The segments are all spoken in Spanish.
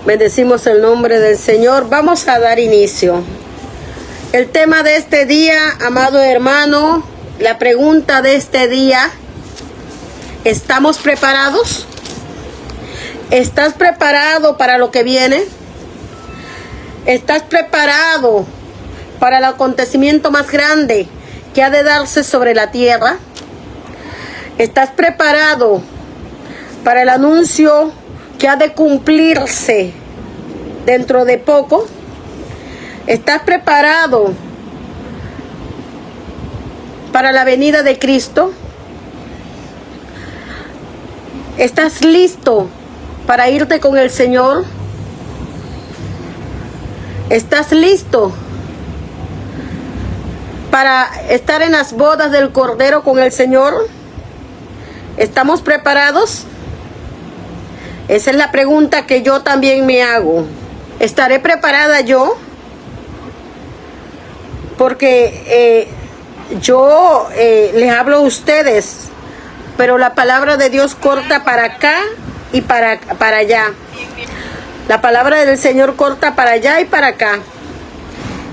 Bendecimos el nombre del Señor. Vamos a dar inicio. El tema de este día, amado hermano, la pregunta de este día: ¿estamos preparados? ¿Estás preparado para lo que viene? ¿Estás preparado para el acontecimiento más grande que ha de darse sobre la tierra? ¿Estás preparado para el anuncio que ha de cumplirse dentro de poco? ¿Estás preparado para la venida de Cristo? ¿Estás listo para irte con el Señor? ¿Estás listo para estar en las bodas del Cordero con el Señor? ¿Estamos preparados? Esa es la pregunta que yo también me hago. ¿Estaré preparada yo? Porque yo les hablo a ustedes, pero la palabra de Dios corta para acá y para allá. La palabra del Señor corta para allá y para acá.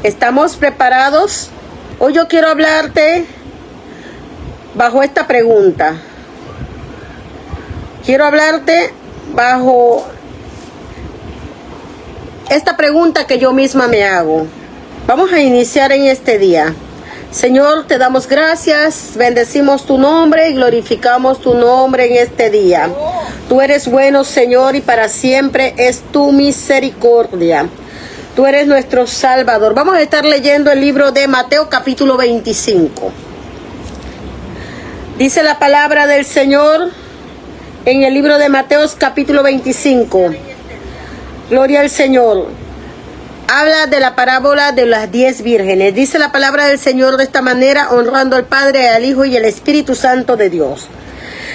¿Estamos preparados? Hoy yo quiero hablarte bajo esta pregunta. Quiero hablarte bajo esta pregunta que yo misma me hago. Vamos a iniciar en este día. Señor, te damos gracias, bendecimos tu nombre y glorificamos tu nombre en este día. Tú eres bueno, Señor, y para siempre es tu misericordia. Tú eres nuestro Salvador. Vamos a estar leyendo el libro de Mateo capítulo 25. Dice la palabra del Señor en el libro de Mateo capítulo 25. Gloria al Señor. Habla de la parábola de las 10 vírgenes. Dice la palabra del Señor de esta manera, honrando al Padre, al Hijo y al Espíritu Santo de Dios.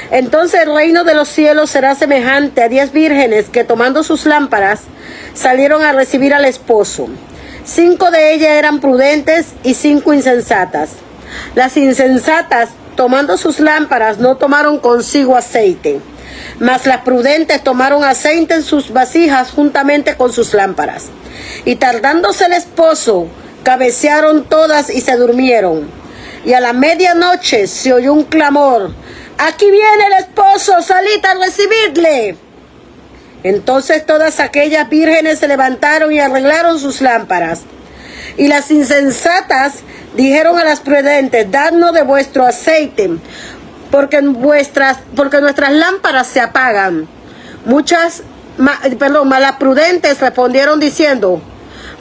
Entonces el reino de los cielos será semejante a 10 vírgenes que, tomando sus lámparas, salieron a recibir al esposo. 5 de ellas eran prudentes y 5 insensatas. Las insensatas, tomando sus lámparas, no tomaron consigo aceite, mas las prudentes tomaron aceite en sus vasijas juntamente con sus lámparas. Y tardándose el esposo, cabecearon todas y se durmieron. Y a la medianoche se oyó un clamor: ¡aquí viene el esposo! ¡Salid a recibirle! Entonces todas aquellas vírgenes se levantaron y arreglaron sus lámparas. Y las insensatas dijeron a las prudentes: dadnos de vuestro aceite, porque nuestras lámparas se apagan. Las prudentes respondieron diciendo: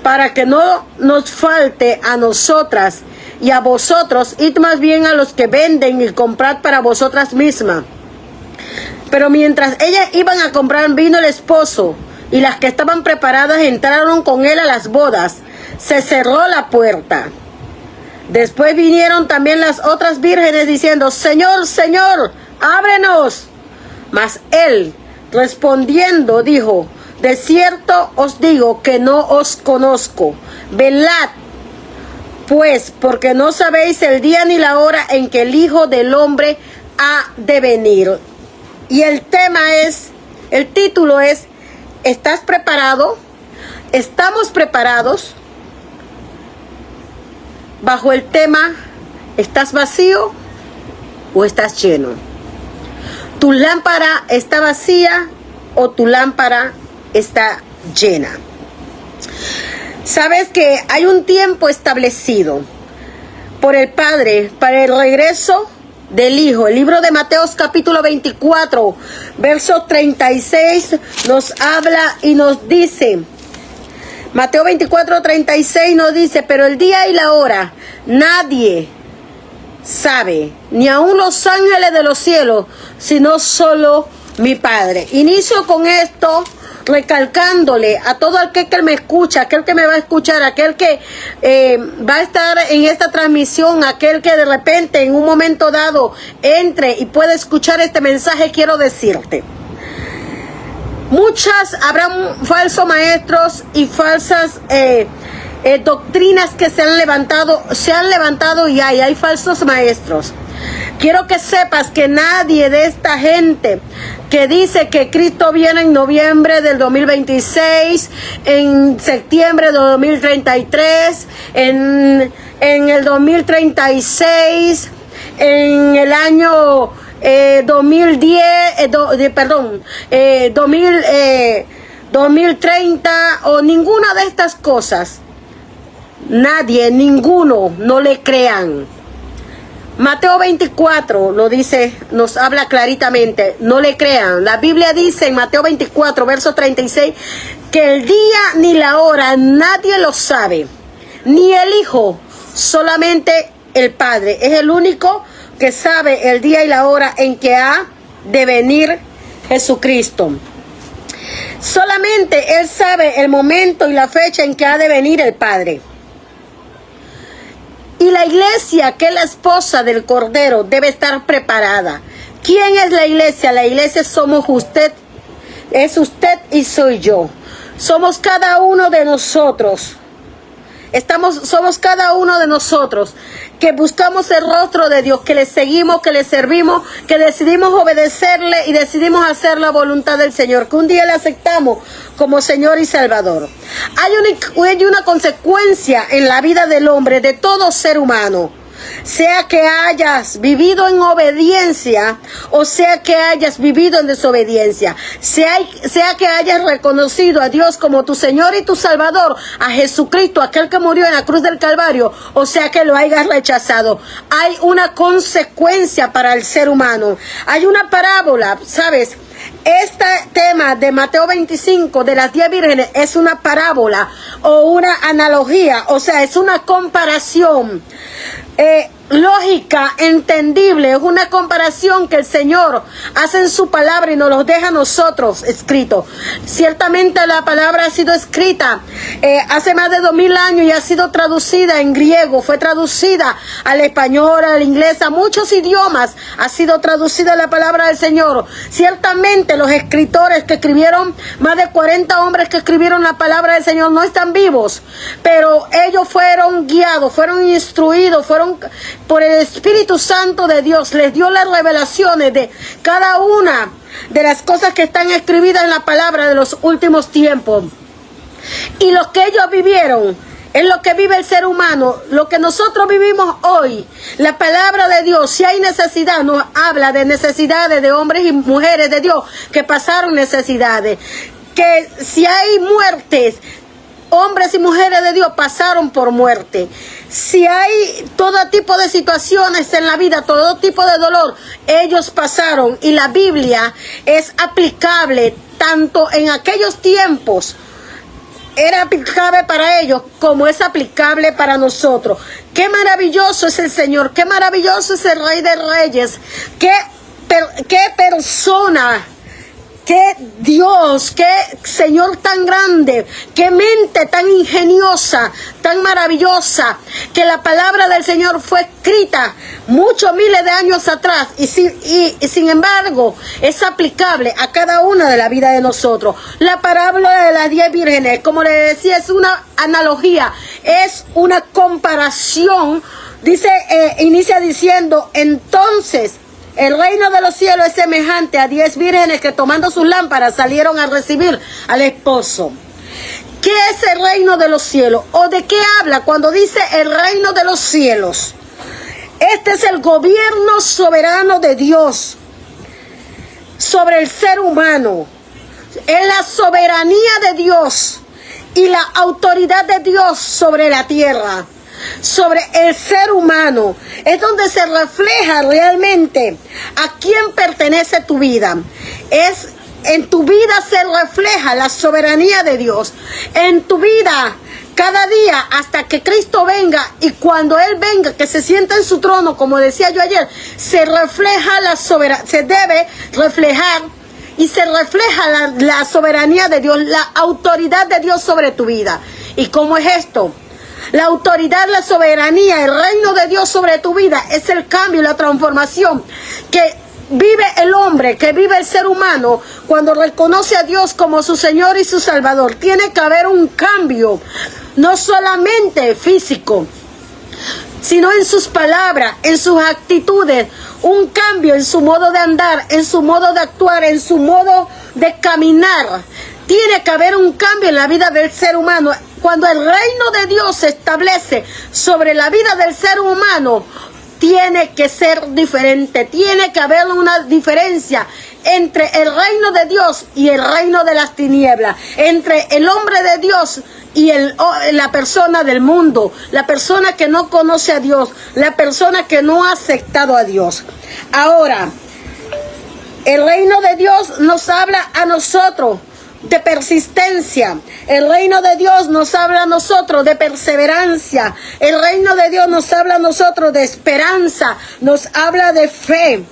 para que no nos falte a nosotras y a vosotros, id más bien a los que venden y comprad para vosotras mismas. Pero mientras ellas iban a comprar, vino el esposo, y las que estaban preparadas entraron con él a las bodas. Se cerró la puerta. Después vinieron también las otras vírgenes diciendo: Señor, Señor, ábrenos. Mas él, respondiendo, dijo: de cierto os digo que no os conozco. Velad, pues, porque no sabéis el día ni la hora en que el Hijo del Hombre ha de venir. Y el título es: ¿estás preparado? ¿Estamos preparados? Bajo el tema: ¿estás vacío o estás lleno? ¿Tu lámpara está vacía o tu lámpara está llena? Sabes que hay un tiempo establecido por el Padre para el regreso del Hijo. El libro de Mateo capítulo 24, verso 36 nos habla y nos dice, Mateo 24, 36 nos dice: pero el día y la hora nadie sabe, ni aun los ángeles de los cielos, sino solo mi Padre. Inicio con esto recalcándole a todo aquel que me escucha, aquel que me va a escuchar, aquel que va a estar en esta transmisión, aquel que de repente en un momento dado entre y pueda escuchar este mensaje. Quiero decirte: habrán falsos maestros y falsas doctrinas que se han levantado y hay falsos maestros. Quiero que sepas que nadie de esta gente que dice que Cristo viene en noviembre del 2026, en septiembre del 2033, en el 2036, en el año 2030 o ninguna de estas cosas. Nadie, ninguno, no le crean. Mateo 24 lo dice, nos habla claritamente, no le crean. La Biblia dice en Mateo 24, verso 36, que el día ni la hora nadie lo sabe, ni el Hijo, solamente el Padre. Es el único que sabe el día y la hora en que ha de venir Jesucristo. Solamente Él sabe el momento y la fecha en que ha de venir el Padre. Y la iglesia, que es la esposa del Cordero, debe estar preparada. ¿Quién es la iglesia? La iglesia somos usted, es usted y soy yo. Somos cada uno de nosotros. Somos cada uno de nosotros que buscamos el rostro de Dios, que le seguimos, que le servimos, que decidimos obedecerle y decidimos hacer la voluntad del Señor, que un día le aceptamos como Señor y Salvador. Hay una consecuencia en la vida del hombre, de todo ser humano. Sea que hayas vivido en obediencia o sea que hayas vivido en desobediencia, sea que hayas reconocido a Dios como tu Señor y tu Salvador, a Jesucristo, aquel que murió en la cruz del Calvario, o sea que lo hayas rechazado. Hay una consecuencia para el ser humano. Hay una parábola, ¿sabes? Este tema de Mateo 25 de las 10 vírgenes es una parábola o una analogía, o sea, es una comparación lógica, entendible. Es una comparación que el Señor hace en su palabra y nos los deja a nosotros escrito. Ciertamente la palabra ha sido escrita hace más de 2000 años y ha sido traducida en griego, fue traducida al español, al inglés, a muchos idiomas ha sido traducida la palabra del Señor. Ciertamente los escritores que escribieron, más de 40 hombres que escribieron la palabra del Señor no están vivos, pero ellos fueron guiados, fueron instruidos, fueron por el Espíritu Santo de Dios, les dio las revelaciones de cada una de las cosas que están escritas en la palabra de los últimos tiempos. Y lo que ellos vivieron es lo que vive el ser humano, lo que nosotros vivimos hoy. La palabra de Dios, si hay necesidad, nos habla de necesidades de hombres y mujeres de Dios que pasaron necesidades. Que si hay muertes, hombres y mujeres de Dios pasaron por muerte. Si hay todo tipo de situaciones en la vida, todo tipo de dolor, ellos pasaron. Y la Biblia es aplicable tanto en aquellos tiempos, era aplicable para ellos como es aplicable para nosotros. Qué maravilloso es el Señor, qué maravilloso es el Rey de Reyes, qué persona, qué Dios, qué Señor tan grande, qué mente tan ingeniosa, tan maravillosa, que la palabra del Señor fue escrita muchos miles de años atrás y sin embargo es aplicable a cada una de la vida de nosotros. La parábola de las 10 vírgenes, como le decía, es una analogía, es una comparación. Dice, inicia diciendo, entonces el reino de los cielos es semejante a 10 vírgenes que tomando sus lámparas salieron a recibir al esposo. ¿Qué es el reino de los cielos? ¿O de qué habla cuando dice el reino de los cielos? Este es el gobierno soberano de Dios sobre el ser humano. Es la soberanía de Dios y la autoridad de Dios sobre la tierra, sobre el ser humano. Es donde se refleja realmente a quién pertenece tu vida. En tu vida se refleja la soberanía de Dios. En tu vida, cada día, hasta que Cristo venga, y cuando Él venga, que se sienta en su trono, como decía yo ayer, se refleja la soberanía, se debe reflejar y se refleja la soberanía de Dios, la autoridad de Dios sobre tu vida. ¿Y cómo es esto? La autoridad, la soberanía, el reino de Dios sobre tu vida es el cambio y la transformación que vive el hombre, que vive el ser humano cuando reconoce a Dios como su Señor y su Salvador. Tiene que haber un cambio, no solamente físico. sino en sus palabras, en sus actitudes, un cambio en su modo de andar, en su modo de actuar, en su modo de caminar. Tiene que haber un cambio en la vida del ser humano. Cuando el reino de Dios se establece sobre la vida del ser humano, tiene que ser diferente. Tiene que haber una diferencia entre el reino de Dios y el reino de las tinieblas, entre el hombre de Dios y la persona del mundo, la persona que no conoce a Dios, la persona que no ha aceptado a Dios. Ahora, el reino de Dios nos habla a nosotros de persistencia. El reino de Dios nos habla a nosotros de perseverancia. El reino de Dios nos habla a nosotros de esperanza. Nos habla de fe.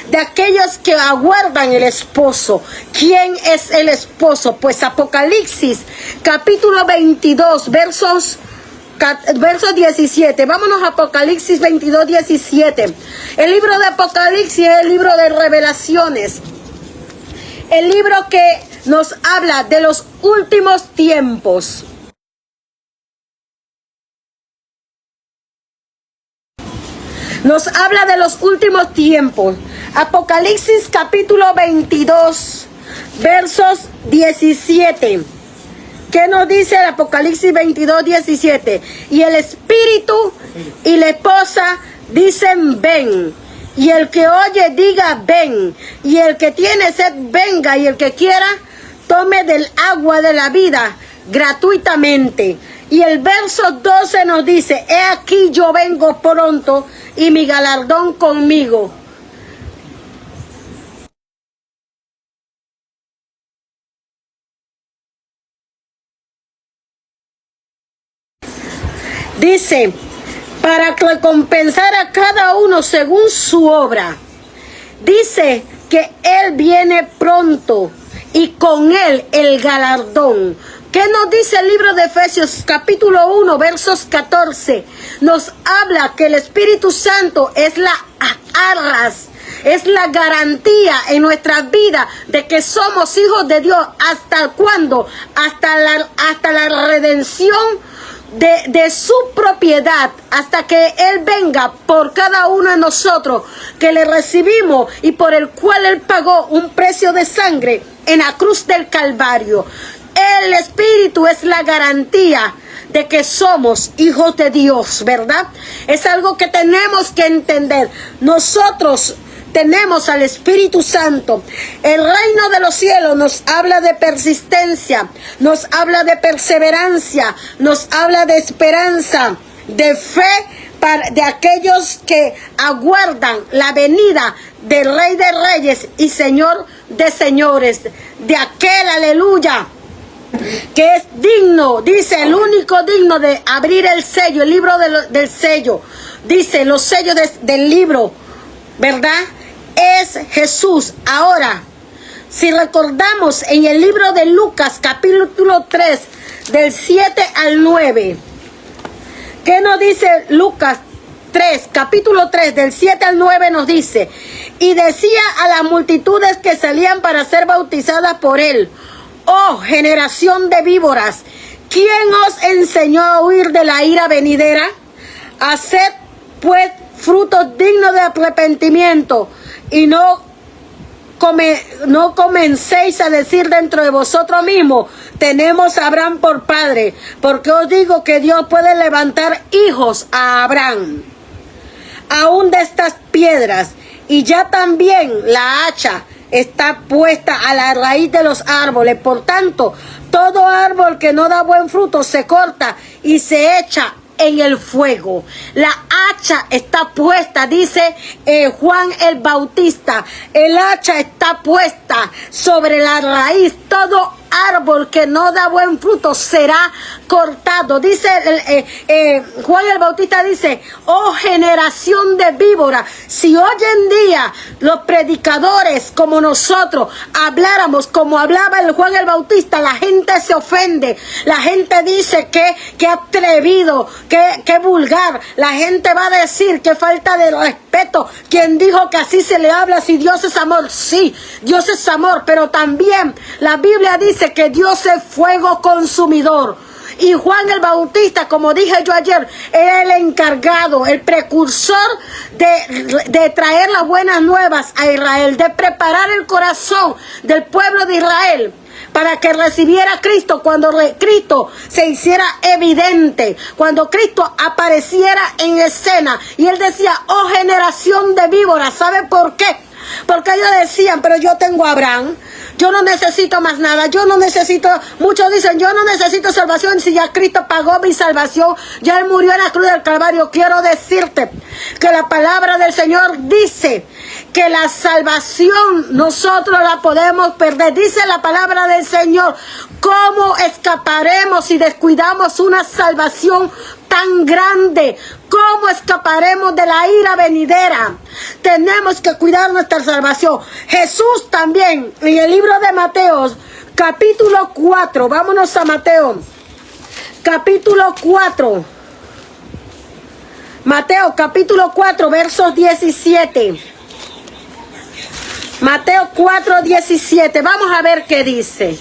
De aquellos que aguardan el esposo. ¿Quién es el esposo? Pues Apocalipsis capítulo 22 versos 17. Vámonos a Apocalipsis 22, 17. El libro de Apocalipsis es el libro de revelaciones. El libro que nos habla de los últimos tiempos. Nos habla de los últimos tiempos. Apocalipsis capítulo 22, versos 17. ¿Qué nos dice el Apocalipsis 22, 17? Y el espíritu y la esposa dicen ven. Y el que oye diga ven. Y el que tiene sed venga. Y el que quiera tome del agua de la vida gratuitamente. Y el verso 12 nos dice, he aquí yo vengo pronto y mi galardón conmigo. Dice, para recompensar a cada uno según su obra. Dice que Él viene pronto y con Él el galardón. ¿Qué nos dice el libro de Efesios capítulo 1 versos 14? Nos habla que el Espíritu Santo es la arras, es la garantía en nuestras vidas de que somos hijos de Dios. ¿Hasta cuándo? Hasta la redención de su propiedad, hasta que Él venga por cada uno de nosotros que le recibimos y por el cual Él pagó un precio de sangre en la cruz del Calvario. El Espíritu es la garantía de que somos hijos de Dios, ¿verdad? Es algo que tenemos que entender. Nosotros tenemos al Espíritu Santo. El reino de los cielos nos habla de persistencia, nos habla de perseverancia, nos habla de esperanza, de fe de aquellos que aguardan la venida del Rey de Reyes y Señor de Señores, de aquel, aleluya, que es digno, dice, el único digno de abrir el sello, el libro del sello, dice, los sellos del libro, ¿verdad? Es Jesús. Ahora, si recordamos en el libro de Lucas, capítulo 3, del 7 al 9, ¿qué nos dice Lucas 3, capítulo 3, del 7 al 9 nos dice? Y decía a las multitudes que salían para ser bautizadas por él, oh generación de víboras, ¿quién os enseñó a huir de la ira venidera? Haced pues frutos dignos de arrepentimiento y no comencéis a decir dentro de vosotros mismos, tenemos a Abraham por padre, porque os digo que Dios puede levantar hijos a Abraham, aún de estas piedras, y ya también la hacha está puesta a la raíz de los árboles. Por tanto, todo árbol que no da buen fruto se corta y se echa en el fuego. La hacha está puesta, dice Juan el Bautista. El hacha está puesta sobre la raíz. Todo árbol que no da buen fruto será cortado. Dice Juan el Bautista, dice, oh generación de víboras, si hoy en día los predicadores como nosotros habláramos como hablaba el Juan el Bautista, la gente se ofende, la gente dice que atrevido, que vulgar, la gente va a decir que falta de respeto. ¿Quién dijo que así se le habla si Dios es amor? Sí, Dios es amor, pero también la Biblia dice que Dios es fuego consumidor. Y Juan el Bautista, como dije yo ayer, era el encargado, el precursor de traer las buenas nuevas a Israel, de preparar el corazón del pueblo de Israel para que recibiera a Cristo cuando Cristo se hiciera evidente, cuando Cristo apareciera en escena. Y él decía, oh generación de víboras, ¿sabe por qué? Porque ellos decían, pero yo tengo a Abraham, yo no necesito más nada, yo no necesito, muchos dicen, yo no necesito salvación si ya Cristo pagó mi salvación, ya Él murió en la cruz del Calvario. Quiero decirte que la palabra del Señor dice que la salvación nosotros la podemos perder. Dice la palabra del Señor, ¿cómo escaparemos si descuidamos una salvación tan grande? ¿Cómo escaparemos de la ira venidera? Tenemos que cuidar nuestra salvación. Jesús también, en el libro de Mateo, capítulo 4, vámonos a Mateo, capítulo 4. Mateo, capítulo 4, versos 17. Mateo 4, 17. Vamos a ver qué dice.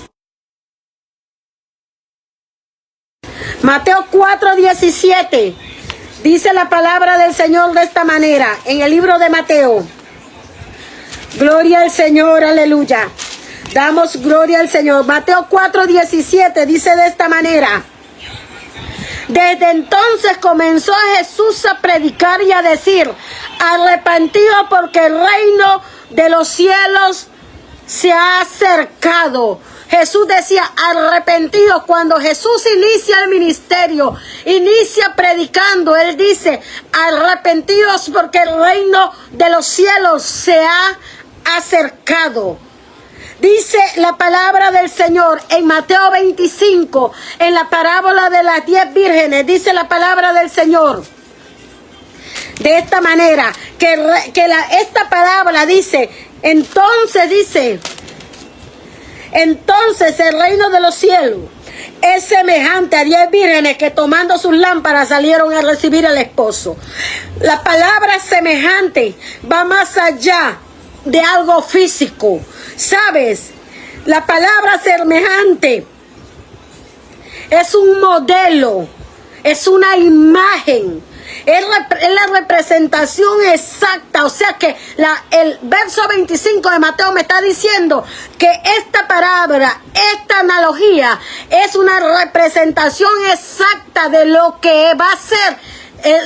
Mateo 4, 17. Dice la palabra del Señor de esta manera, en el libro de Mateo. Gloria al Señor, aleluya. Damos gloria al Señor. Mateo 4, 17 dice de esta manera. Desde entonces comenzó Jesús a predicar y a decir, arrepentidos porque el reino de los cielos se ha acercado. Jesús decía, arrepentidos. Cuando Jesús inicia el ministerio, inicia predicando, Él dice, arrepentidos porque el reino de los cielos se ha acercado. Dice la palabra del Señor en Mateo 25, en la parábola de las 10 vírgenes, dice la palabra del Señor de esta manera, esta parábola dice, entonces el reino de los cielos es semejante a 10 vírgenes que tomando sus lámparas salieron a recibir al esposo. La palabra semejante va más allá de algo físico, ¿sabes? La palabra semejante es un modelo, es una imagen, es la representación exacta. O sea que el verso 25 de Mateo me está diciendo que esta palabra, esta analogía es una representación exacta de lo que va a ser,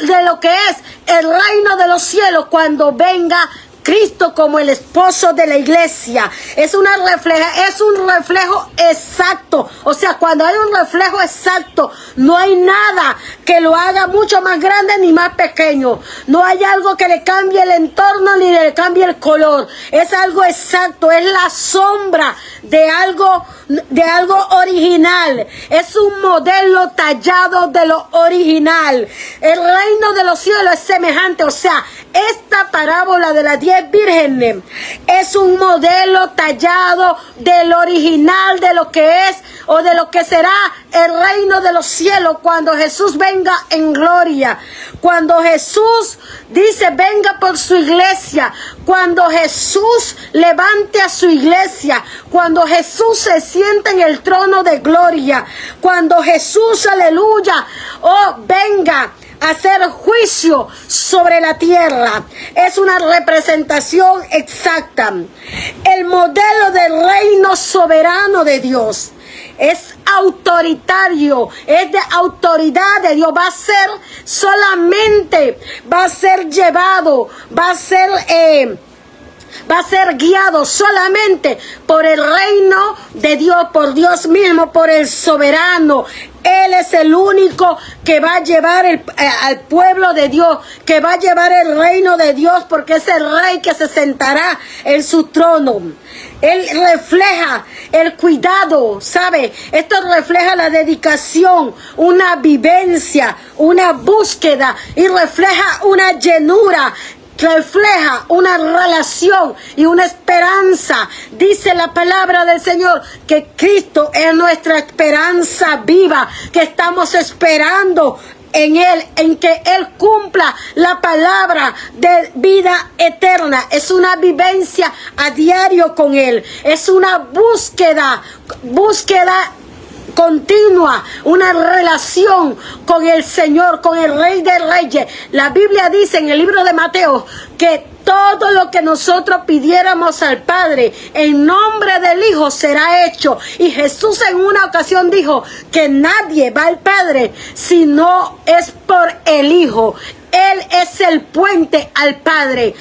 de lo que es el reino de los cielos cuando venga Cristo como el esposo de la iglesia. Es un reflejo exacto. O sea, cuando hay un reflejo exacto, no hay nada que lo haga mucho más grande ni más pequeño. No hay algo que le cambie el entorno ni le cambie el color. Es algo exacto, es la sombra de algo original. Es un modelo tallado de lo original. El reino de los cielos es semejante. O sea, esta parábola de las 10 vírgenes es un modelo tallado del original de lo que es o de lo que será el reino de los cielos cuando Jesús venga en gloria. Cuando Jesús dice venga por su iglesia, cuando Jesús levante a su iglesia, cuando Jesús se siente en el trono de gloria, cuando Jesús, aleluya, venga a hacer juicio sobre la tierra. Es una representación exacta. El modelo del reino soberano de Dios es autoritario, es de autoridad de Dios. Va a ser solamente, va a ser llevado, va a ser guiado solamente por el reino de Dios, por Dios mismo, por el soberano. Él es el único que va a llevar al pueblo de Dios, que va a llevar el reino de Dios, porque es el rey que se sentará en su trono. Él refleja el cuidado, ¿sabe? Esto refleja la dedicación, una vivencia, una búsqueda, y refleja una llenura, refleja una relación y una esperanza. Dice la palabra del Señor que Cristo es nuestra esperanza viva, que estamos esperando en Él, en que Él cumpla la palabra de vida eterna. Es una vivencia a diario con Él, es una búsqueda continua, una relación con el Señor, con el Rey de Reyes. La Biblia dice en el libro de Mateo que todo lo que nosotros pidiéramos al Padre en nombre del Hijo será hecho. Y Jesús en una ocasión dijo que nadie va al Padre si no es por el Hijo. Él es el puente al Padre.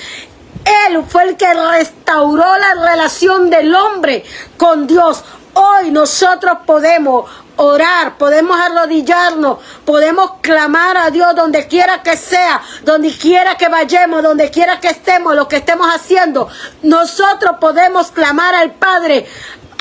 Él fue el que restauró la relación del hombre con Dios. Hoy nosotros podemos orar, podemos arrodillarnos, podemos clamar a Dios donde quiera que sea, donde quiera que vayamos, donde quiera que estemos, lo que estemos haciendo. Nosotros podemos clamar al Padre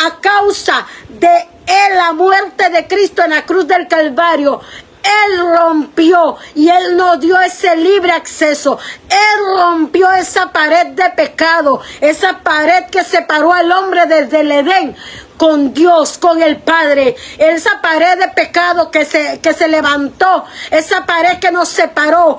a causa de la muerte de Cristo en la cruz del Calvario. Él rompió y Él nos dio ese libre acceso. Él rompió esa pared de pecado, esa pared que separó al hombre desde el Edén con Dios, con el Padre. Esa pared de pecado que se levantó, esa pared que nos separó,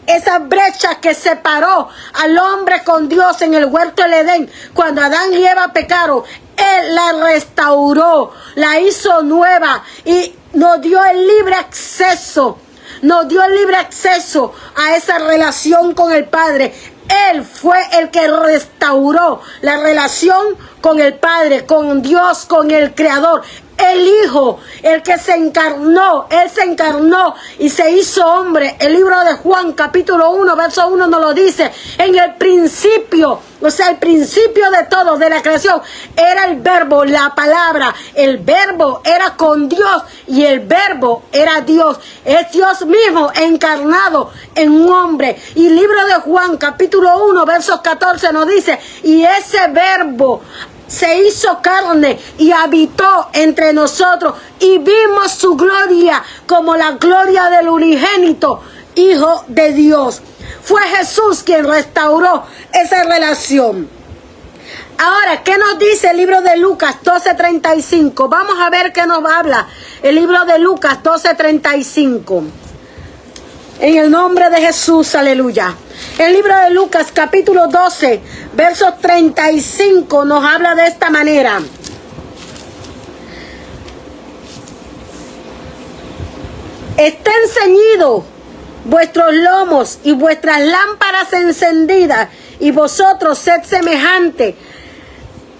esa brecha que separó al hombre con Dios en el huerto del Edén. Cuando Adán y Eva pecaron, Él la restauró, la hizo nueva y nos dio el libre acceso. Nos dio el libre acceso a esa relación con el Padre. Él fue el que restauró la relación con el Padre, con Dios, con el Creador. El Hijo, el que se encarnó, Él se encarnó y se hizo hombre. El libro de Juan, capítulo 1, verso 1 nos lo dice. En el principio, o sea, el principio de todo, de la creación, era el verbo, la palabra. El verbo era con Dios y el verbo era Dios. Es Dios mismo encarnado en un hombre. Y el libro de Juan, capítulo 1, verso 14 nos dice, y ese verbo se hizo carne y habitó entre nosotros y vimos su gloria como la gloria del unigénito Hijo de Dios. Fue Jesús quien restauró esa relación. Ahora, ¿qué nos dice el libro de Lucas 12:35? Vamos a ver qué nos habla el libro de Lucas 12:35. En el nombre de Jesús, aleluya. El libro de Lucas, capítulo 12, verso 35, nos habla de esta manera. Estén ceñidos vuestros lomos y vuestras lámparas encendidas, y vosotros sed semejantes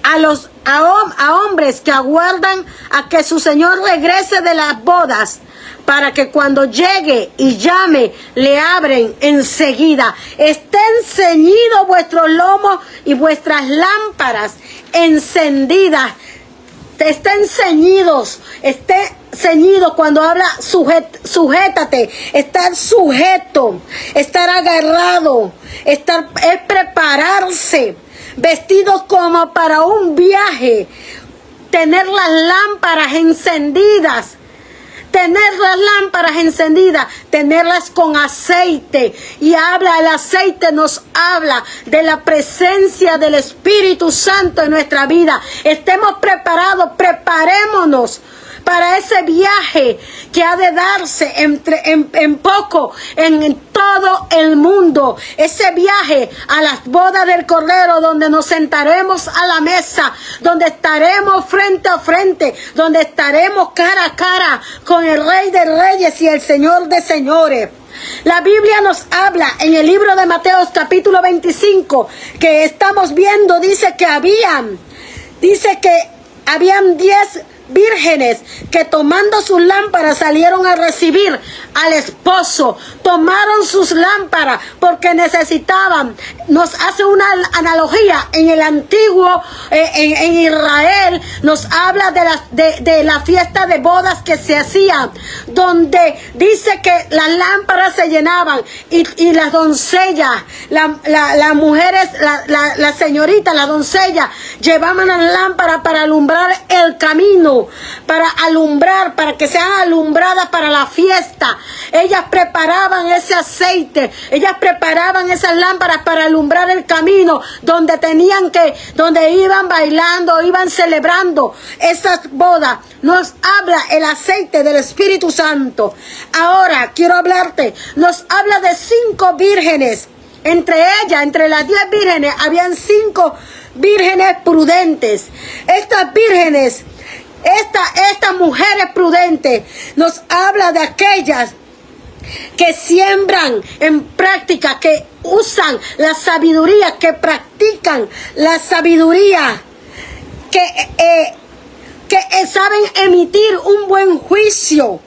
a hombres que aguardan a que su Señor regrese de las bodas, para que cuando llegue y llame, le abren enseguida. Estén ceñidos vuestros lomos y vuestras lámparas encendidas. Estén ceñidos, cuando habla sujétate, estar sujeto, estar agarrado, es prepararse, vestidos como para un viaje, tener las lámparas encendidas. Tener las lámparas encendidas, tenerlas con aceite. Y el aceite nos habla de la presencia del Espíritu Santo en nuestra vida. Estemos preparados, preparémonos para ese viaje que ha de darse en poco en todo el mundo. Ese viaje a las bodas del Cordero, donde nos sentaremos a la mesa, donde estaremos frente a frente, donde estaremos cara a cara con el Rey de Reyes y el Señor de Señores. La Biblia nos habla en el libro de Mateo capítulo 25 que estamos viendo, dice que habían 10 vírgenes que tomando sus lámparas salieron a recibir al esposo. Tomaron sus lámparas porque necesitaban. Nos hace una analogía en el antiguo, en Israel, nos habla de la fiesta de bodas que se hacía, donde dice que las lámparas se llenaban y las doncellas, las mujeres, las señoritas, las doncellas llevaban las lámparas para alumbrar el camino, para alumbrar, para que sean alumbradas para la fiesta. Ellas preparaban ese aceite, ellas preparaban esas lámparas para alumbrar el camino donde iban bailando, iban celebrando esas bodas. Nos habla el aceite del Espíritu Santo. Ahora quiero hablarte, nos habla de 5 vírgenes. Entre las 10 vírgenes, habían 5 vírgenes prudentes. Estas vírgenes Esta mujer prudente nos habla de aquellas que siembran en práctica, que usan la sabiduría, que practican la sabiduría, que saben emitir un buen juicio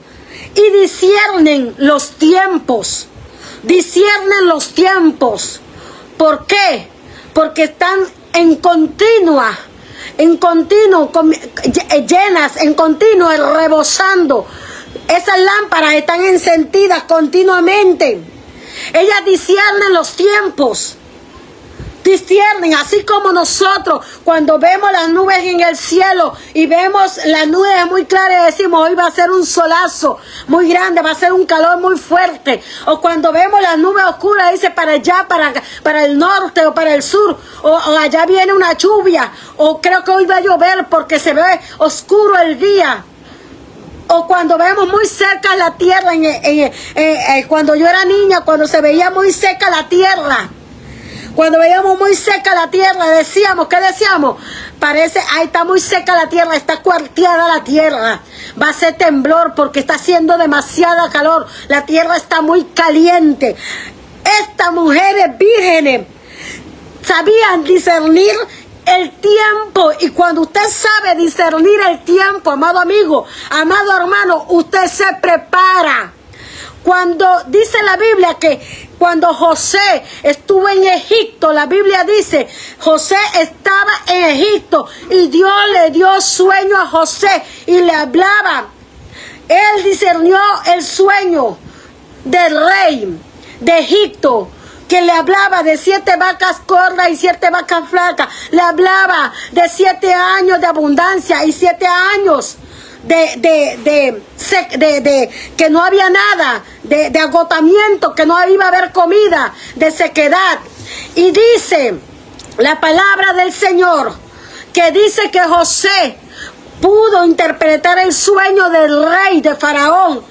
y disciernen los tiempos. Disciernen los tiempos. ¿Por qué? Porque están en continuo, llenas, en continuo, rebosando. Esas lámparas están encendidas continuamente. Ellas disciernen los tiempos. Disciernen, así como nosotros cuando vemos las nubes en el cielo y vemos las nubes muy claras y decimos hoy va a ser un solazo muy grande, va a ser un calor muy fuerte. O cuando vemos las nubes oscuras dice para allá, para el norte o para el sur, o allá viene una lluvia, o creo que hoy va a llover porque se ve oscuro el día. O cuando vemos muy cerca la tierra, cuando yo era niña, cuando se veía muy seca la tierra. Cuando veíamos muy seca la tierra, decíamos, ¿qué decíamos? Parece, ahí está muy seca la tierra, está cuarteada la tierra. Va a ser temblor porque está haciendo demasiada calor. La tierra está muy caliente. Estas mujeres vírgenes sabían discernir el tiempo. Y cuando usted sabe discernir el tiempo, amado amigo, amado hermano, usted se prepara. Cuando dice la Biblia que cuando José estuvo en Egipto, la Biblia dice, José estaba en Egipto y Dios le dio sueño a José y le hablaba. Él discernió el sueño del rey de Egipto, que le hablaba de 7 vacas gordas y 7 vacas flacas. Le hablaba de 7 años de abundancia y 7 años de que no había nada, de agotamiento, que no iba a haber comida, de sequedad. Y dice la palabra del Señor que dice que José pudo interpretar el sueño del rey de Faraón,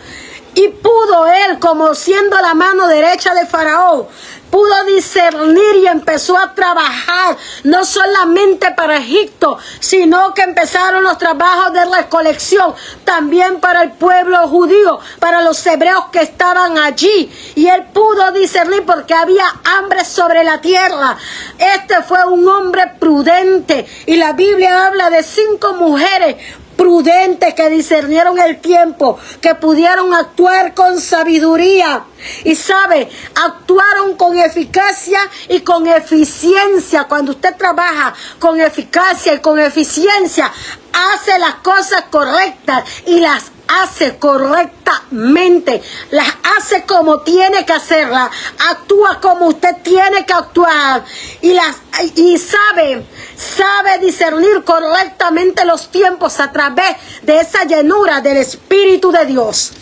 y pudo él, como siendo la mano derecha de Faraón, pudo discernir y empezó a trabajar, no solamente para Egipto, sino que empezaron los trabajos de recolección, también para el pueblo judío, para los hebreos que estaban allí. Y él pudo discernir porque había hambre sobre la tierra. Este fue un hombre prudente, y la Biblia habla de 5 mujeres prudentes que discernieron el tiempo, que pudieron actuar con sabiduría. Y sabe, actuaron con eficacia y con eficiencia. Cuando usted trabaja con eficacia y con eficiencia, hace las cosas correctas y las hace correctamente, las hace como tiene que hacerlas, actúa como usted tiene que actuar, y sabe discernir correctamente los tiempos a través de esa llenura del Espíritu de Dios.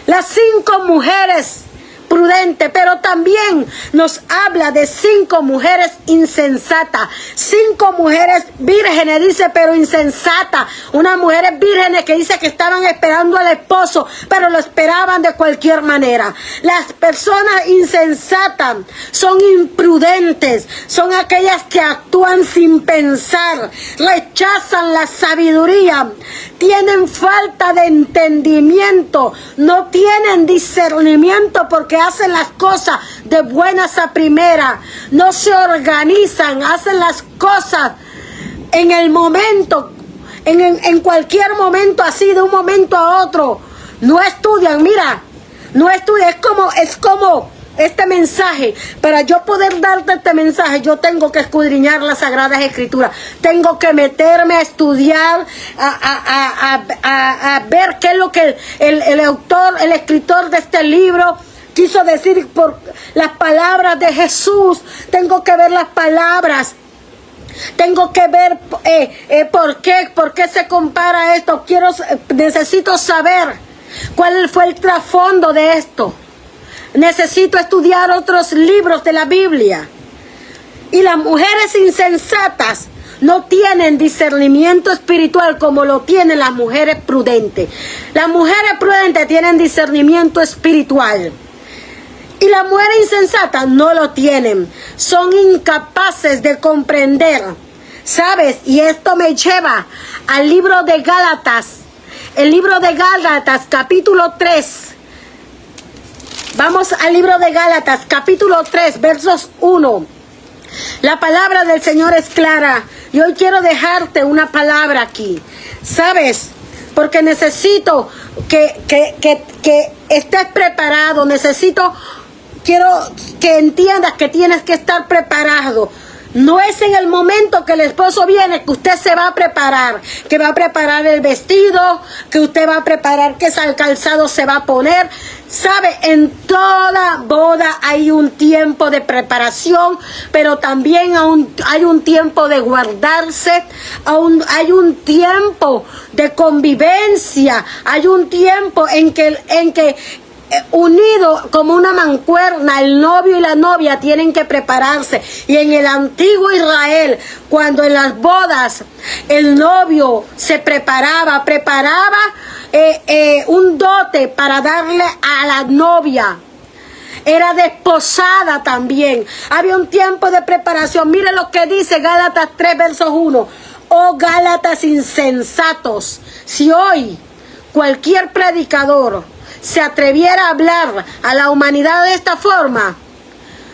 Las 5 mujeres prudentes, pero también nos habla de 5 mujeres insensatas, 5 mujeres vírgenes, dice, pero insensatas. Unas mujeres vírgenes que dice que estaban esperando al esposo, pero lo esperaban de cualquier manera. Las personas insensatas son imprudentes, son aquellas que actúan sin pensar, rechazan la sabiduría, tienen falta de entendimiento, no tienen discernimiento porque hacen las cosas de buenas a primera, no se organizan, hacen las cosas en el momento, en cualquier momento, así de un momento a otro. No estudian, mira, no estudian, es como este mensaje. Para yo poder darte este mensaje, yo tengo que escudriñar las Sagradas Escrituras, tengo que meterme a estudiar, a ver qué es lo que el autor, el escritor de este libro quiso decir por las palabras de Jesús. Tengo que ver las palabras, tengo que ver por qué se compara esto. Necesito saber cuál fue el trasfondo de esto. Necesito estudiar otros libros de la Biblia. Y las mujeres insensatas no tienen discernimiento espiritual como lo tienen las mujeres prudentes. Las mujeres prudentes tienen discernimiento espiritual. Y las mujeres insensatas no lo tienen. Son incapaces de comprender. ¿Sabes? Y esto me lleva al libro de Gálatas. El libro de Gálatas, capítulo 3. Vamos al libro de Gálatas, capítulo 3, versos 1. La palabra del Señor es clara. Y hoy quiero dejarte una palabra aquí. ¿Sabes? Porque necesito que estés preparado. Quiero que entiendas que tienes que estar preparado. No es en el momento que el esposo viene que usted se va a preparar, que va a preparar el vestido, que usted va a preparar qué calzado se va a poner. ¿Sabe? En toda boda hay un tiempo de preparación, pero también hay un tiempo de guardarse, hay un tiempo de convivencia, hay un tiempo en que unido como una mancuerna, el novio y la novia tienen que prepararse. Y en el antiguo Israel, cuando en las bodas el novio se preparaba un dote para darle a la novia, era desposada también. Había un tiempo de preparación. Mire lo que dice Gálatas 3, versos 1. Oh Gálatas insensatos, si hoy cualquier predicador se atreviera a hablar a la humanidad de esta forma,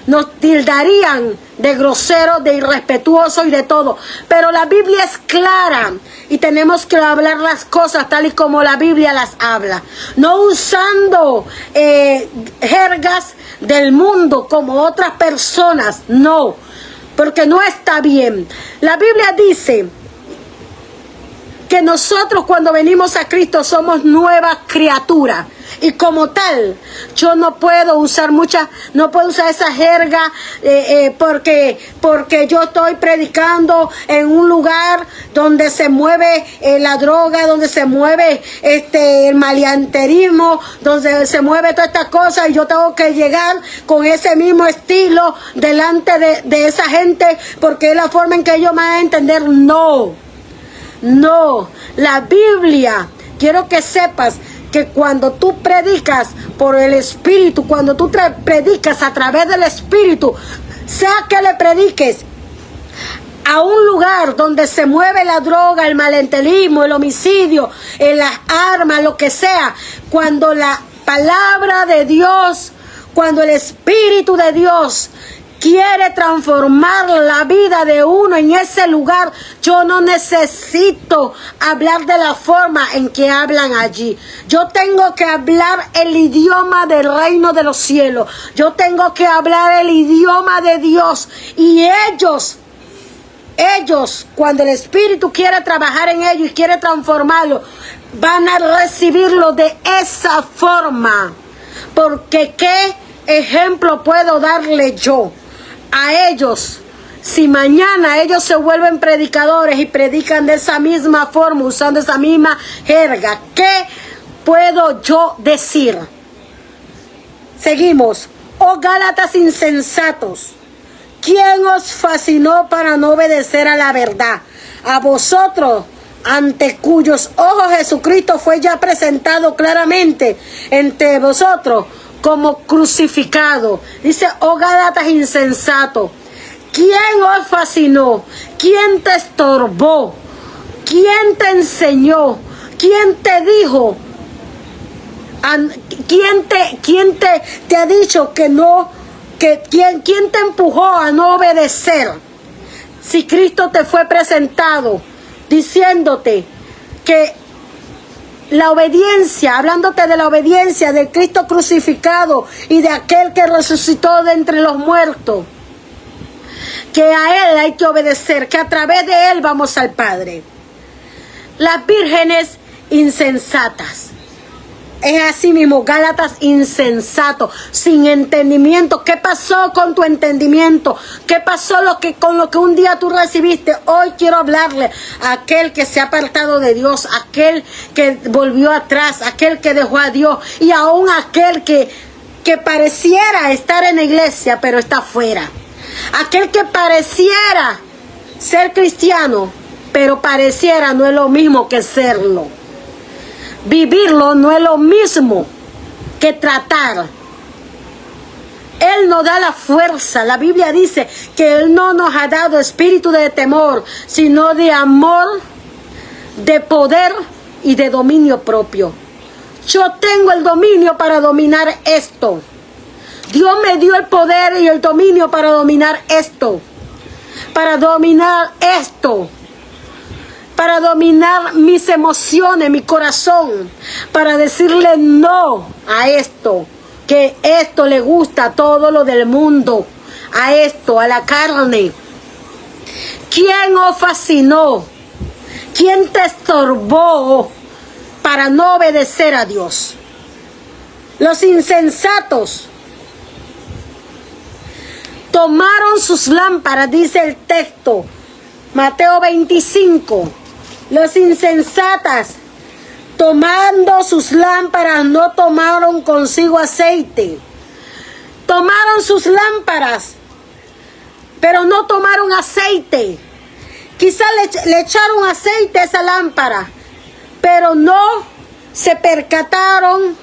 nos tildarían de grosero, de irrespetuoso y de todo. Pero la Biblia es clara y tenemos que hablar las cosas tal y como la Biblia las habla, no usando jergas del mundo como otras personas, no, porque no está bien. La Biblia dice que nosotros cuando venimos a Cristo somos nuevas criaturas. Y como tal, yo no puedo usar esa jerga porque yo estoy predicando en un lugar donde se mueve la droga, donde se mueve el maleanterismo, donde se mueve todas estas cosas, y yo tengo que llegar con ese mismo estilo delante de esa gente porque es la forma en que ellos me van a entender. No, la Biblia, quiero que sepas que cuando tú predicas por el Espíritu, cuando tú predicas a través del Espíritu, sea que le prediques a un lugar donde se mueve la droga, el malentenderismo, el homicidio, las armas, lo que sea, cuando la palabra de Dios, cuando el Espíritu de Dios quiere transformar la vida de uno en ese lugar, yo no necesito hablar de la forma en que hablan allí. Yo tengo que hablar el idioma del reino de los cielos. Yo tengo que hablar el idioma de Dios. Y ellos, cuando el Espíritu quiere trabajar en ellos y quiere transformarlo, van a recibirlo de esa forma. Porque ¿qué ejemplo puedo darle yo a ellos si mañana ellos se vuelven predicadores y predican de esa misma forma, usando esa misma jerga? ¿Qué puedo yo decir? Seguimos. Oh Gálatas insensatos, ¿quién os fascinó para no obedecer a la verdad? A vosotros, ante cuyos ojos Jesucristo fue ya presentado claramente entre vosotros como crucificado. Dice, oh Gálatas insensato, ¿quién os fascinó? ¿Quién te estorbó? ¿Quién te enseñó? ¿Quién te dijo? ¿Quién te ha dicho que no? ¿Quién te empujó a no obedecer? Si Cristo te fue presentado diciéndote que la obediencia, hablándote de la obediencia del Cristo crucificado y de aquel que resucitó de entre los muertos, que a Él hay que obedecer, que a través de Él vamos al Padre. Las vírgenes insensatas. Es así mismo, Gálatas insensato, sin entendimiento. ¿Qué pasó con tu entendimiento? ¿Qué pasó con lo que un día tú recibiste? Hoy quiero hablarle a aquel que se ha apartado de Dios, aquel que volvió atrás, aquel que dejó a Dios, y aún aquel que pareciera estar en la iglesia, pero está fuera. Aquel que pareciera ser cristiano, pero pareciera no es lo mismo que serlo. Vivirlo no es lo mismo que tratar. Él nos da la fuerza. La Biblia dice que Él no nos ha dado espíritu de temor, sino de amor, de poder y de dominio propio. Yo tengo el dominio para dominar esto. Dios me dio el poder y el dominio para dominar esto. Para dominar esto. Para dominar mis emociones, mi corazón. Para decirle no a esto. Que esto le gusta a todo lo del mundo. A esto, a la carne. ¿Quién os fascinó? ¿Quién te estorbó para no obedecer a Dios? Los insensatos tomaron sus lámparas, dice el texto, Mateo 25. Los insensatas, tomando sus lámparas, no tomaron consigo aceite. Tomaron sus lámparas, pero no tomaron aceite. Quizás le echaron aceite a esa lámpara, pero no se percataron,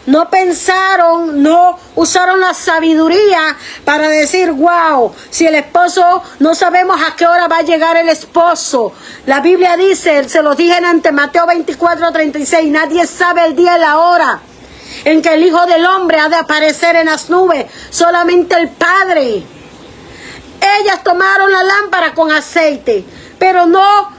no pensaron, no usaron la sabiduría para decir, wow, si el esposo, no sabemos a qué hora va a llegar el esposo. La Biblia dice, se los dije ante Mateo 24:36, nadie sabe el día y la hora en que el Hijo del Hombre ha de aparecer en las nubes, solamente el Padre. Ellas tomaron la lámpara con aceite, pero no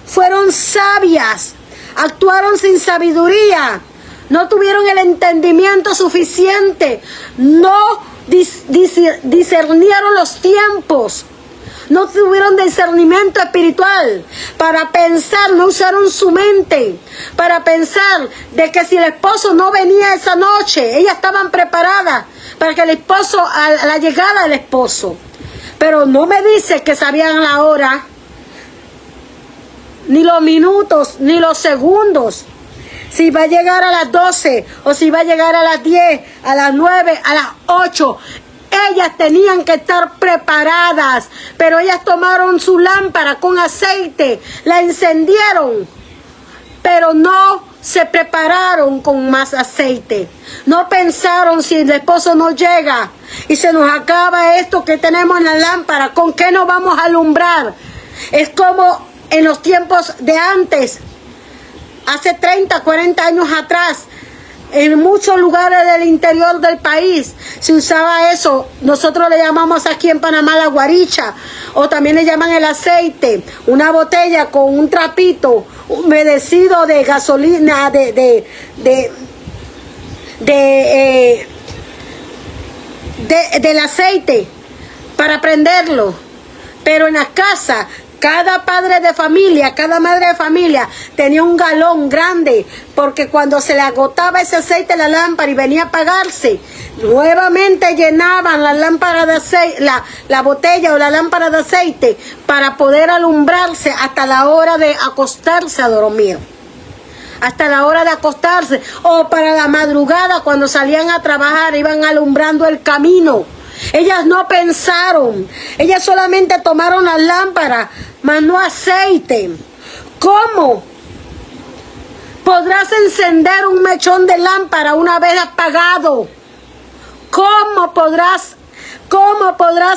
fueron sabias, actuaron sin sabiduría, no tuvieron el entendimiento suficiente, no discernieron los tiempos, no tuvieron discernimiento espiritual para pensar, no usaron su mente para pensar de que si el esposo no venía esa noche, ellas estaban preparadas para que el esposo, a la llegada del esposo. Pero no me dice que sabían la hora, ni los minutos, ni los segundos. Si va a llegar a las 12, o si va a llegar a las 10, a las 9, a las 8. Ellas tenían que estar preparadas, pero ellas tomaron su lámpara con aceite, la encendieron, pero no se prepararon con más aceite. No pensaron, si el esposo no llega y se nos acaba esto que tenemos en la lámpara, ¿con qué nos vamos a alumbrar? Es como en los tiempos de antes, hace 30, 40 años atrás, en muchos lugares del interior del país se usaba eso. Nosotros le llamamos aquí en Panamá la guaricha, o también le llaman el aceite, una botella con un trapito humedecido de gasolina, del aceite para prenderlo. Pero en la casa, cada padre de familia, cada madre de familia tenía un galón grande, porque cuando se le agotaba ese aceite en la lámpara y venía a apagarse, nuevamente llenaban la lámpara de aceite, la botella o la lámpara de aceite, para poder alumbrarse hasta la hora de acostarse a dormir. Hasta la hora de acostarse, o para la madrugada cuando salían a trabajar, iban alumbrando el camino. Ellas no pensaron, ellas solamente tomaron la lámpara, mas no aceite. ¿Cómo podrás encender un mechón de lámpara una vez apagado? ¿Cómo podrás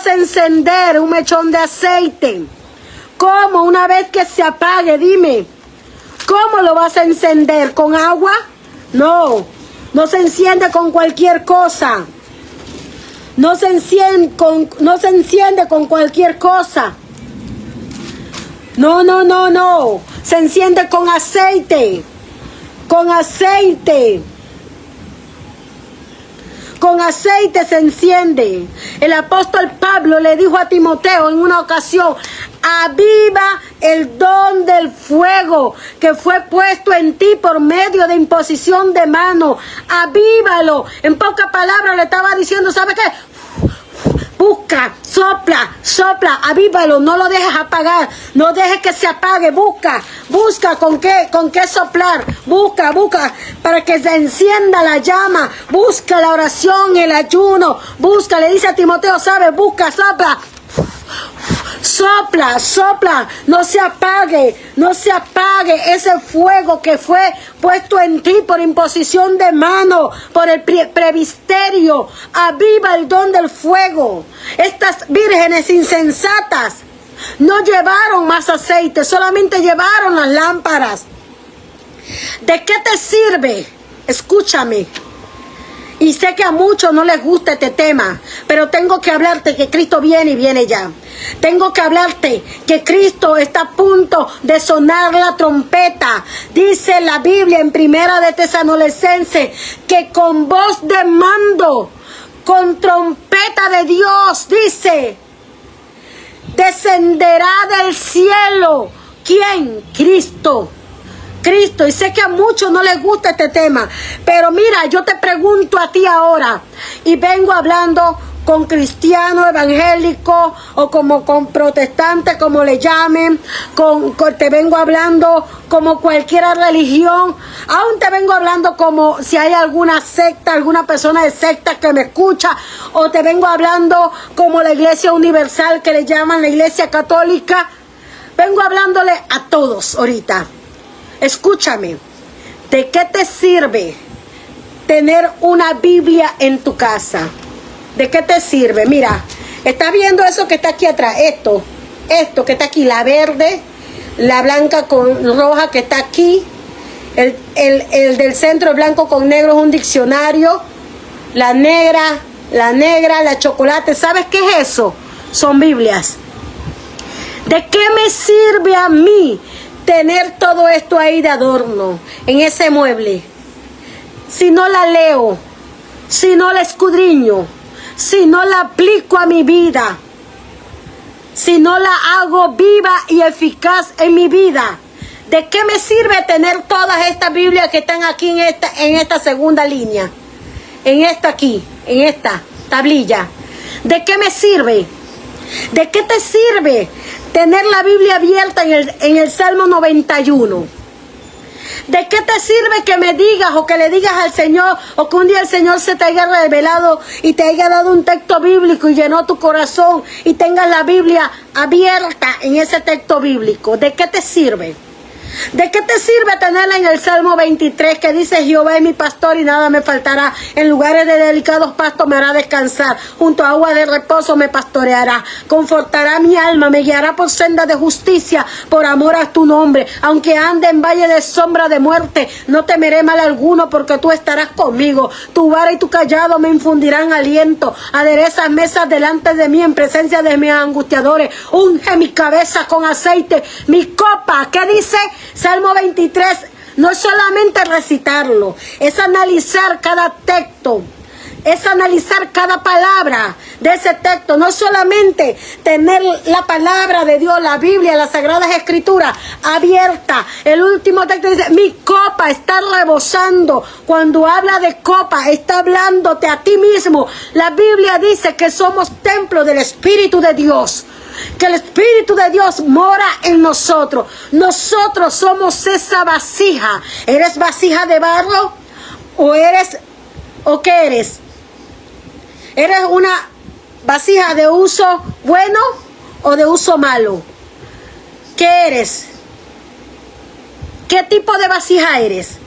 encender un mechón de aceite? ¿Cómo una vez que se apague? Dime, ¿cómo lo vas a encender? ¿Con agua? No, no se enciende con cualquier cosa. No se enciende con cualquier cosa. No. Se enciende con aceite. Con aceite. Con aceite se enciende. El apóstol Pablo le dijo a Timoteo en una ocasión: aviva el don del fuego que fue puesto en ti por medio de imposición de mano. Avívalo. En pocas palabras le estaba diciendo, ¿sabe qué? Busca, sopla, avívalo, no lo dejes apagar, no dejes que se apague, busca con qué soplar, busca para que se encienda la llama, busca la oración, el ayuno, busca, le dice a Timoteo, ¿sabes? Busca, Sopla, sopla, no se apague ese fuego que fue puesto en ti por imposición de mano, por el presbiterio. Aviva el don del fuego. Estas vírgenes insensatas no llevaron más aceite, solamente llevaron las lámparas. ¿De qué te sirve? Escúchame. Y sé que a muchos no les gusta este tema, pero tengo que hablarte que Cristo viene y viene ya. Tengo que hablarte que Cristo está a punto de sonar la trompeta. Dice la Biblia en Primera de Tesalonicenses que con voz de mando, con trompeta de Dios, dice, descenderá del cielo. ¿Quién? Cristo. Cristo. Y sé que a muchos no les gusta este tema, pero mira, yo te pregunto a ti ahora, y vengo hablando con cristianos evangélicos o como con protestantes, como le llamen, te vengo hablando como cualquier religión, aún te vengo hablando como si hay alguna secta, alguna persona de secta que me escucha, o te vengo hablando como la Iglesia Universal, que le llaman la Iglesia Católica. Vengo hablándole a todos ahorita. Escúchame, ¿de qué te sirve tener una Biblia en tu casa? ¿De qué te sirve? Mira, ¿estás viendo eso que está aquí atrás? Esto que está aquí, la verde, la blanca con roja que está aquí, el del centro blanco con negro es un diccionario, la negra, la chocolate, ¿sabes qué es eso? Son Biblias. ¿De qué me sirve a mí tener todo esto ahí de adorno en ese mueble si no la leo, si no la escudriño, si no la aplico a mi vida, si no la hago viva y eficaz en mi vida? ¿De qué me sirve tener todas estas Biblias que están aquí en esta segunda línea, en esta aquí, en esta tablilla? ¿De qué me sirve? ¿De qué te sirve tener la Biblia abierta en el Salmo 91? ¿De qué te sirve que me digas o que le digas al Señor, o que un día el Señor se te haya revelado y te haya dado un texto bíblico y llenó tu corazón y tengas la Biblia abierta en ese texto bíblico? ¿De qué te sirve? ¿De qué te sirve tenerla en el Salmo 23 que dice: Jehová es mi pastor y nada me faltará? En lugares de delicados pastos me hará descansar, junto a agua de reposo me pastoreará, confortará mi alma, me guiará por senda de justicia por amor a tu nombre. Aunque ande en valle de sombra de muerte, no temeré mal alguno, porque tú estarás conmigo. Tu vara y tu callado me infundirán aliento. Aderezas mesas delante de mí en presencia de mis angustiadores. Unge mi cabeza con aceite, mi copa. ¿Qué dice? Salmo 23, no es solamente recitarlo, es analizar cada texto, es analizar cada palabra de ese texto. No es solamente tener la palabra de Dios, la Biblia, las Sagradas Escrituras abierta. El último texto dice: mi copa está rebosando. Cuando habla de copa, está hablándote a ti mismo. La Biblia dice que somos templo del Espíritu de Dios, que el Espíritu de Dios mora en nosotros. Nosotros somos esa vasija. ¿Eres vasija de barro? ¿O qué eres? ¿Eres una vasija de uso bueno o de uso malo? ¿Qué eres? ¿Qué tipo de vasija eres?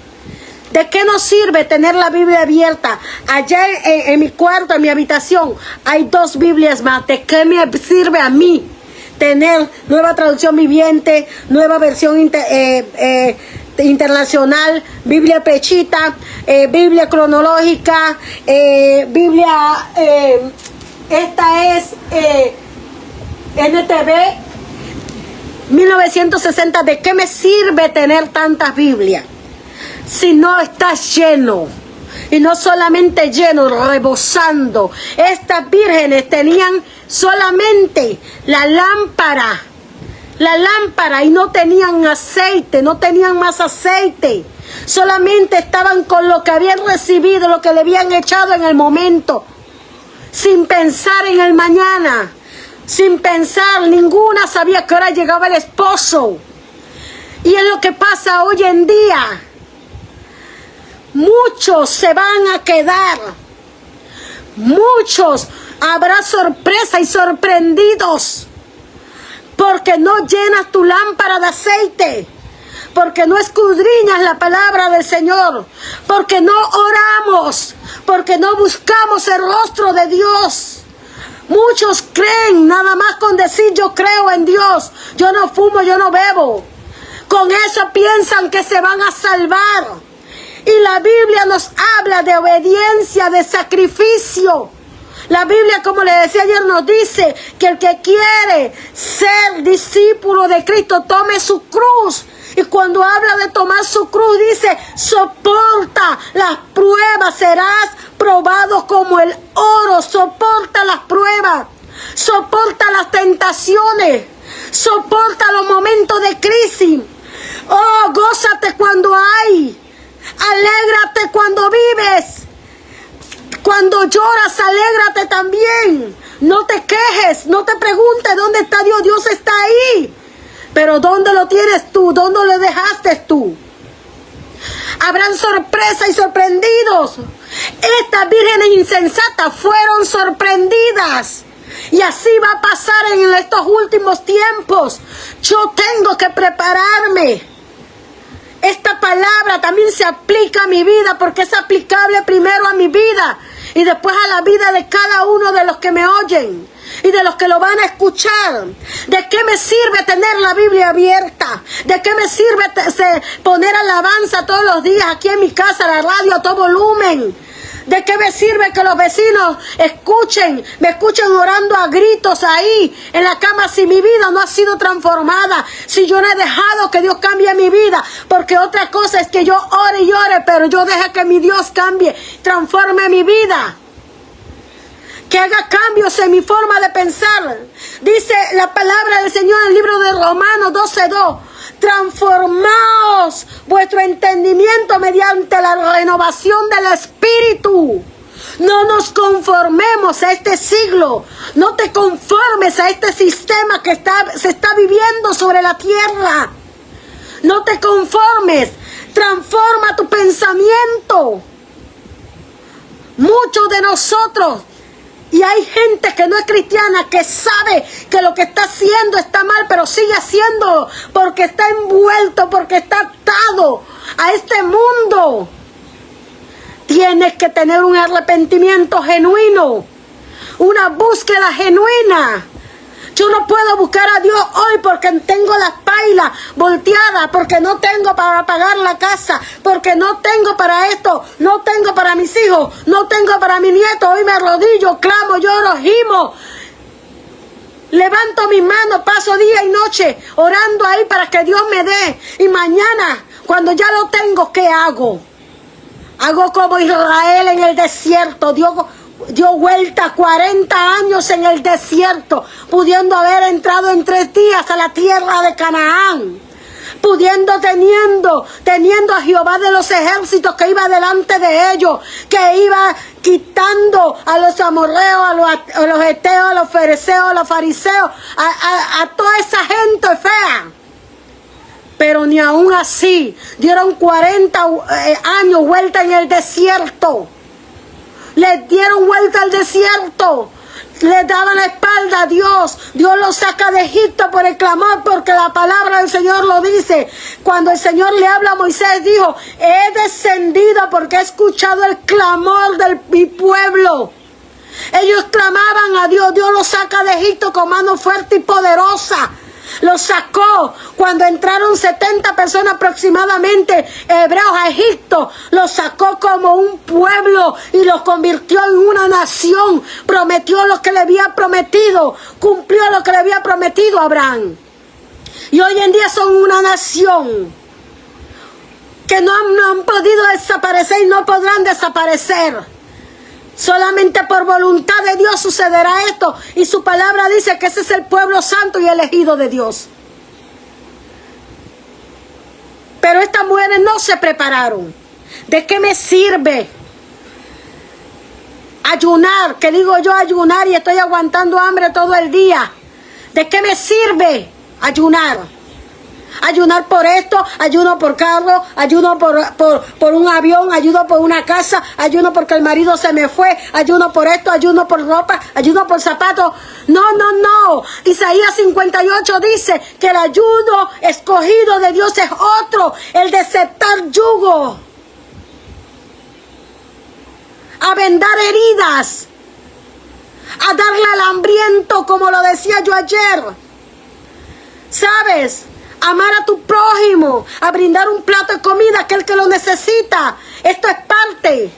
¿De qué nos sirve tener la Biblia abierta? Allá en mi cuarto, en mi habitación, hay 2 Biblias más. ¿De qué me sirve a mí tener Nueva Traducción Viviente, Nueva Versión Internacional, Biblia Pechita, Biblia Cronológica, Biblia, esta es NTV 1960? ¿De qué me sirve tener tantas Biblias si no estás lleno? Y no solamente lleno, rebosando. Estas vírgenes tenían solamente la lámpara, y no tenían aceite, no tenían más aceite. Solamente estaban con lo que habían recibido, lo que le habían echado en el momento, sin pensar en el mañana, sin pensar. Ninguna sabía que hora llegaba el esposo. Y es lo que pasa hoy en día. Muchos se van a quedar. Muchos habrá sorpresa y sorprendidos. porque no llenas tu lámpara de aceite, porque no escudriñas la palabra del Señor, porque no oramos, porque no buscamos el rostro de Dios. Muchos creen nada más con decir yo creo en Dios, yo no fumo, yo no bebo. Con eso piensan que se van a salvar. Y la Biblia nos habla de obediencia, de sacrificio. La Biblia, como le decía ayer, nos dice que el que quiere ser discípulo de Cristo tome su cruz. Y cuando habla de tomar su cruz, dice, soporta las pruebas, serás probado como el oro. Soporta las pruebas, soporta las tentaciones, soporta los momentos de crisis. Oh, gózate cuando hay. Alégrate cuando vives. Cuando lloras, alégrate también. No te quejes, no te preguntes dónde está Dios. Dios está ahí. Pero ¿dónde lo tienes tú? ¿Dónde lo dejaste tú? Habrán sorpresas y sorprendidos. Estas vírgenes insensatas fueron sorprendidas. Y así va a pasar en estos últimos tiempos. Yo tengo que prepararme. Esta palabra también se aplica a mi vida porque es aplicable primero a mi vida y después a la vida de cada uno de los que me oyen y de los que lo van a escuchar. ¿De qué me sirve tener la Biblia abierta? ¿De qué me sirve poner alabanza todos los días aquí en mi casa, la radio a todo volumen? ¿De qué me sirve que los vecinos me escuchen orando a gritos ahí en la cama si mi vida no ha sido transformada? Si yo no he dejado que Dios cambie mi vida. Porque otra cosa es que yo ore y ore, pero yo deje que mi Dios cambie, transforme mi vida. Que haga cambios en mi forma de pensar. Dice la palabra del Señor en el libro de Romanos 12:2. Transformaos vuestro entendimiento mediante la renovación del Espíritu. No nos conformemos a este siglo. No te conformes a este sistema que se está viviendo sobre la tierra. No te conformes. Transforma tu pensamiento. Muchos de nosotros, y hay gente que no es cristiana, que sabe que lo que está haciendo está mal, pero sigue haciéndolo porque está envuelto, porque está atado a este mundo. Tienes que tener un arrepentimiento genuino, una búsqueda genuina. Yo no puedo buscar a Dios hoy porque tengo las pailas volteadas, porque no tengo para pagar la casa, porque no tengo para esto, no tengo para mis hijos, no tengo para mi nieto. Hoy me arrodillo, clamo, lloro, gimo. Levanto mis manos, paso día y noche orando ahí para que Dios me dé. Y mañana, cuando ya lo tengo, ¿qué hago? Hago como Israel en el desierto. Dio vuelta 40 años en el desierto, pudiendo haber entrado en 3 días a la tierra de Canaán, teniendo a Jehová de los ejércitos que iba delante de ellos, que iba quitando a los amorreos, a los heteos, a los fereceos, a los fariseos, a toda esa gente fea. Pero ni aún así dieron 40 años vuelta en el desierto. Les dieron vuelta al desierto. Les daban la espalda a Dios. Dios los saca de Egipto por el clamor, porque la palabra del Señor lo dice. Cuando el Señor le habla a Moisés, dijo: he descendido porque he escuchado el clamor de mi pueblo. Ellos clamaban a Dios. Dios los saca de Egipto con mano fuerte y poderosa. Los sacó cuando entraron 70 personas aproximadamente hebreos a Egipto. Los sacó como un pueblo y los convirtió en una nación. Prometió lo que le había prometido, cumplió lo que le había prometido a Abraham. Y hoy en día son una nación que no han podido desaparecer y no podrán desaparecer. Solamente por voluntad de Dios sucederá esto. Y su palabra dice que ese es el pueblo santo y elegido de Dios. Pero estas mujeres no se prepararon. ¿De qué me sirve ayunar? Que digo yo ayunar y estoy aguantando hambre todo el día. ¿De qué me sirve ayunar? Ayunar por esto, ayuno por carro, ayuno por un avión, ayuno por una casa, ayuno porque el marido se me fue, ayuno por esto, ayuno por ropa, ayuno por zapatos. No, no, no. Isaías 58 dice que el ayuno escogido de Dios es otro, el de desatar yugo, a vendar heridas, a darle al hambriento, como lo decía yo ayer. ¿Sabes? Amar a tu prójimo, a brindar un plato de comida a aquel que lo necesita. Esto es parte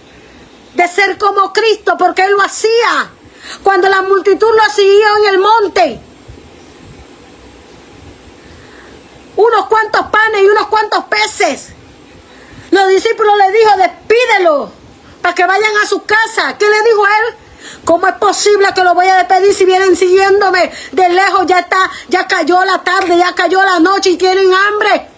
de ser como Cristo, porque Él lo hacía cuando la multitud lo siguió en el monte. Unos cuantos panes y unos cuantos peces. Los discípulos le dijo, despídelo para que vayan a su casa. ¿Qué le dijo él? ¿Cómo es posible que lo voy a despedir si vienen siguiéndome de lejos? Ya cayó la tarde, ya cayó la noche y tienen hambre.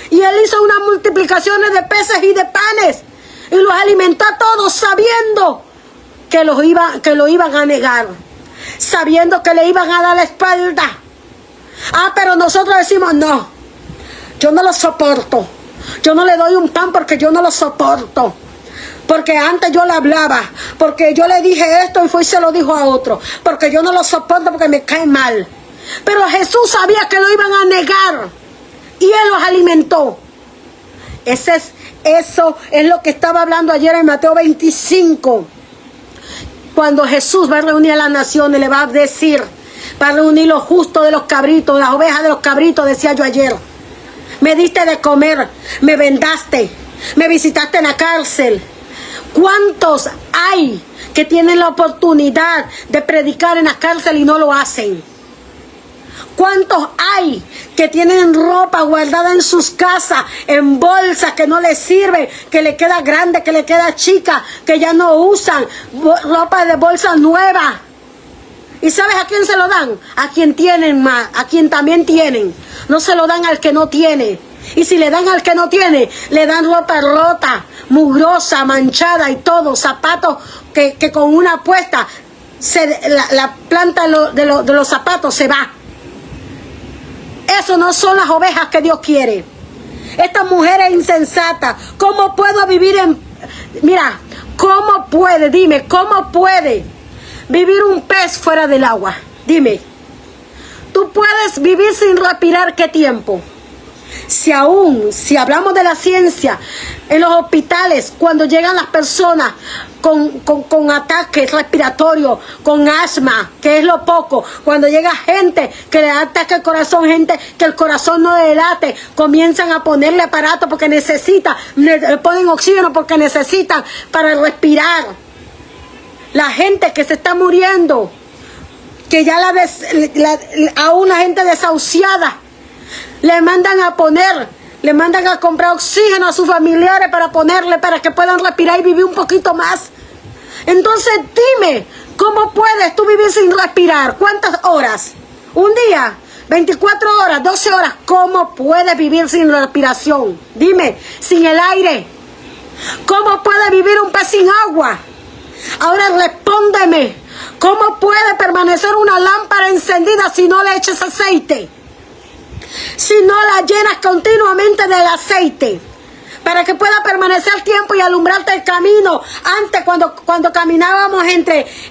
Y él hizo unas multiplicaciones de peces y de panes y los alimentó a todos sabiendo que lo iban a negar, sabiendo que le iban a dar la espalda. Pero nosotros decimos, no, yo no lo soporto. Yo no le doy un pan porque yo no lo soporto. Porque antes yo le hablaba, porque yo le dije esto y fue y se lo dijo a otro, porque yo no lo soporto porque me cae mal. Pero Jesús sabía que lo iban a negar y Él los alimentó. Eso es lo que estaba hablando ayer en Mateo 25. Cuando Jesús va a reunir a las naciones, le va a decir, va a reunir los justos de los cabritos, las ovejas de los cabritos, decía yo ayer. Me diste de comer, me vendaste, me visitaste en la cárcel. ¿Cuántos hay que tienen la oportunidad de predicar en la cárcel y no lo hacen? ¿Cuántos hay que tienen ropa guardada en sus casas, en bolsas que no les sirve, que le queda grande, que le queda chica, que ya no usan, ropa de bolsa nueva? ¿Y sabes a quién se lo dan? A quien tienen más, a quien también tienen. No se lo dan al que no tiene. Y si le dan al que no tiene, le dan ropa rota, mugrosa, manchada y todo, zapatos que con una puesta, la planta de los zapatos se va. Eso no son las ovejas que Dios quiere. Esta mujer es insensata. ¿Cómo puedo vivir Mira, ¿cómo puede? Dime, ¿cómo puede vivir un pez fuera del agua? Dime. ¿Tú puedes vivir sin respirar qué tiempo? Si hablamos de la ciencia, en los hospitales, cuando llegan las personas con ataques respiratorios, con asma, que es lo poco, cuando llega gente que le da ataque al corazón, gente que el corazón no le late, comienzan a ponerle aparato porque necesitan, le ponen oxígeno porque necesitan para respirar. La gente que se está muriendo, que ya a una gente desahuciada, le mandan a comprar oxígeno a sus familiares para ponerle, para que puedan respirar y vivir un poquito más. Entonces dime, ¿cómo puedes tú vivir sin respirar? ¿Cuántas horas? ¿Un día? ¿24 horas? ¿12 horas? ¿Cómo puedes vivir sin respiración? Dime, sin el aire. ¿Cómo puede vivir un pez sin agua? Ahora respóndeme, ¿cómo puede permanecer una lámpara encendida si no le echas aceite? Si no la llenas continuamente del aceite, para que pueda permanecer tiempo y alumbrarte el camino. Antes, cuando caminábamos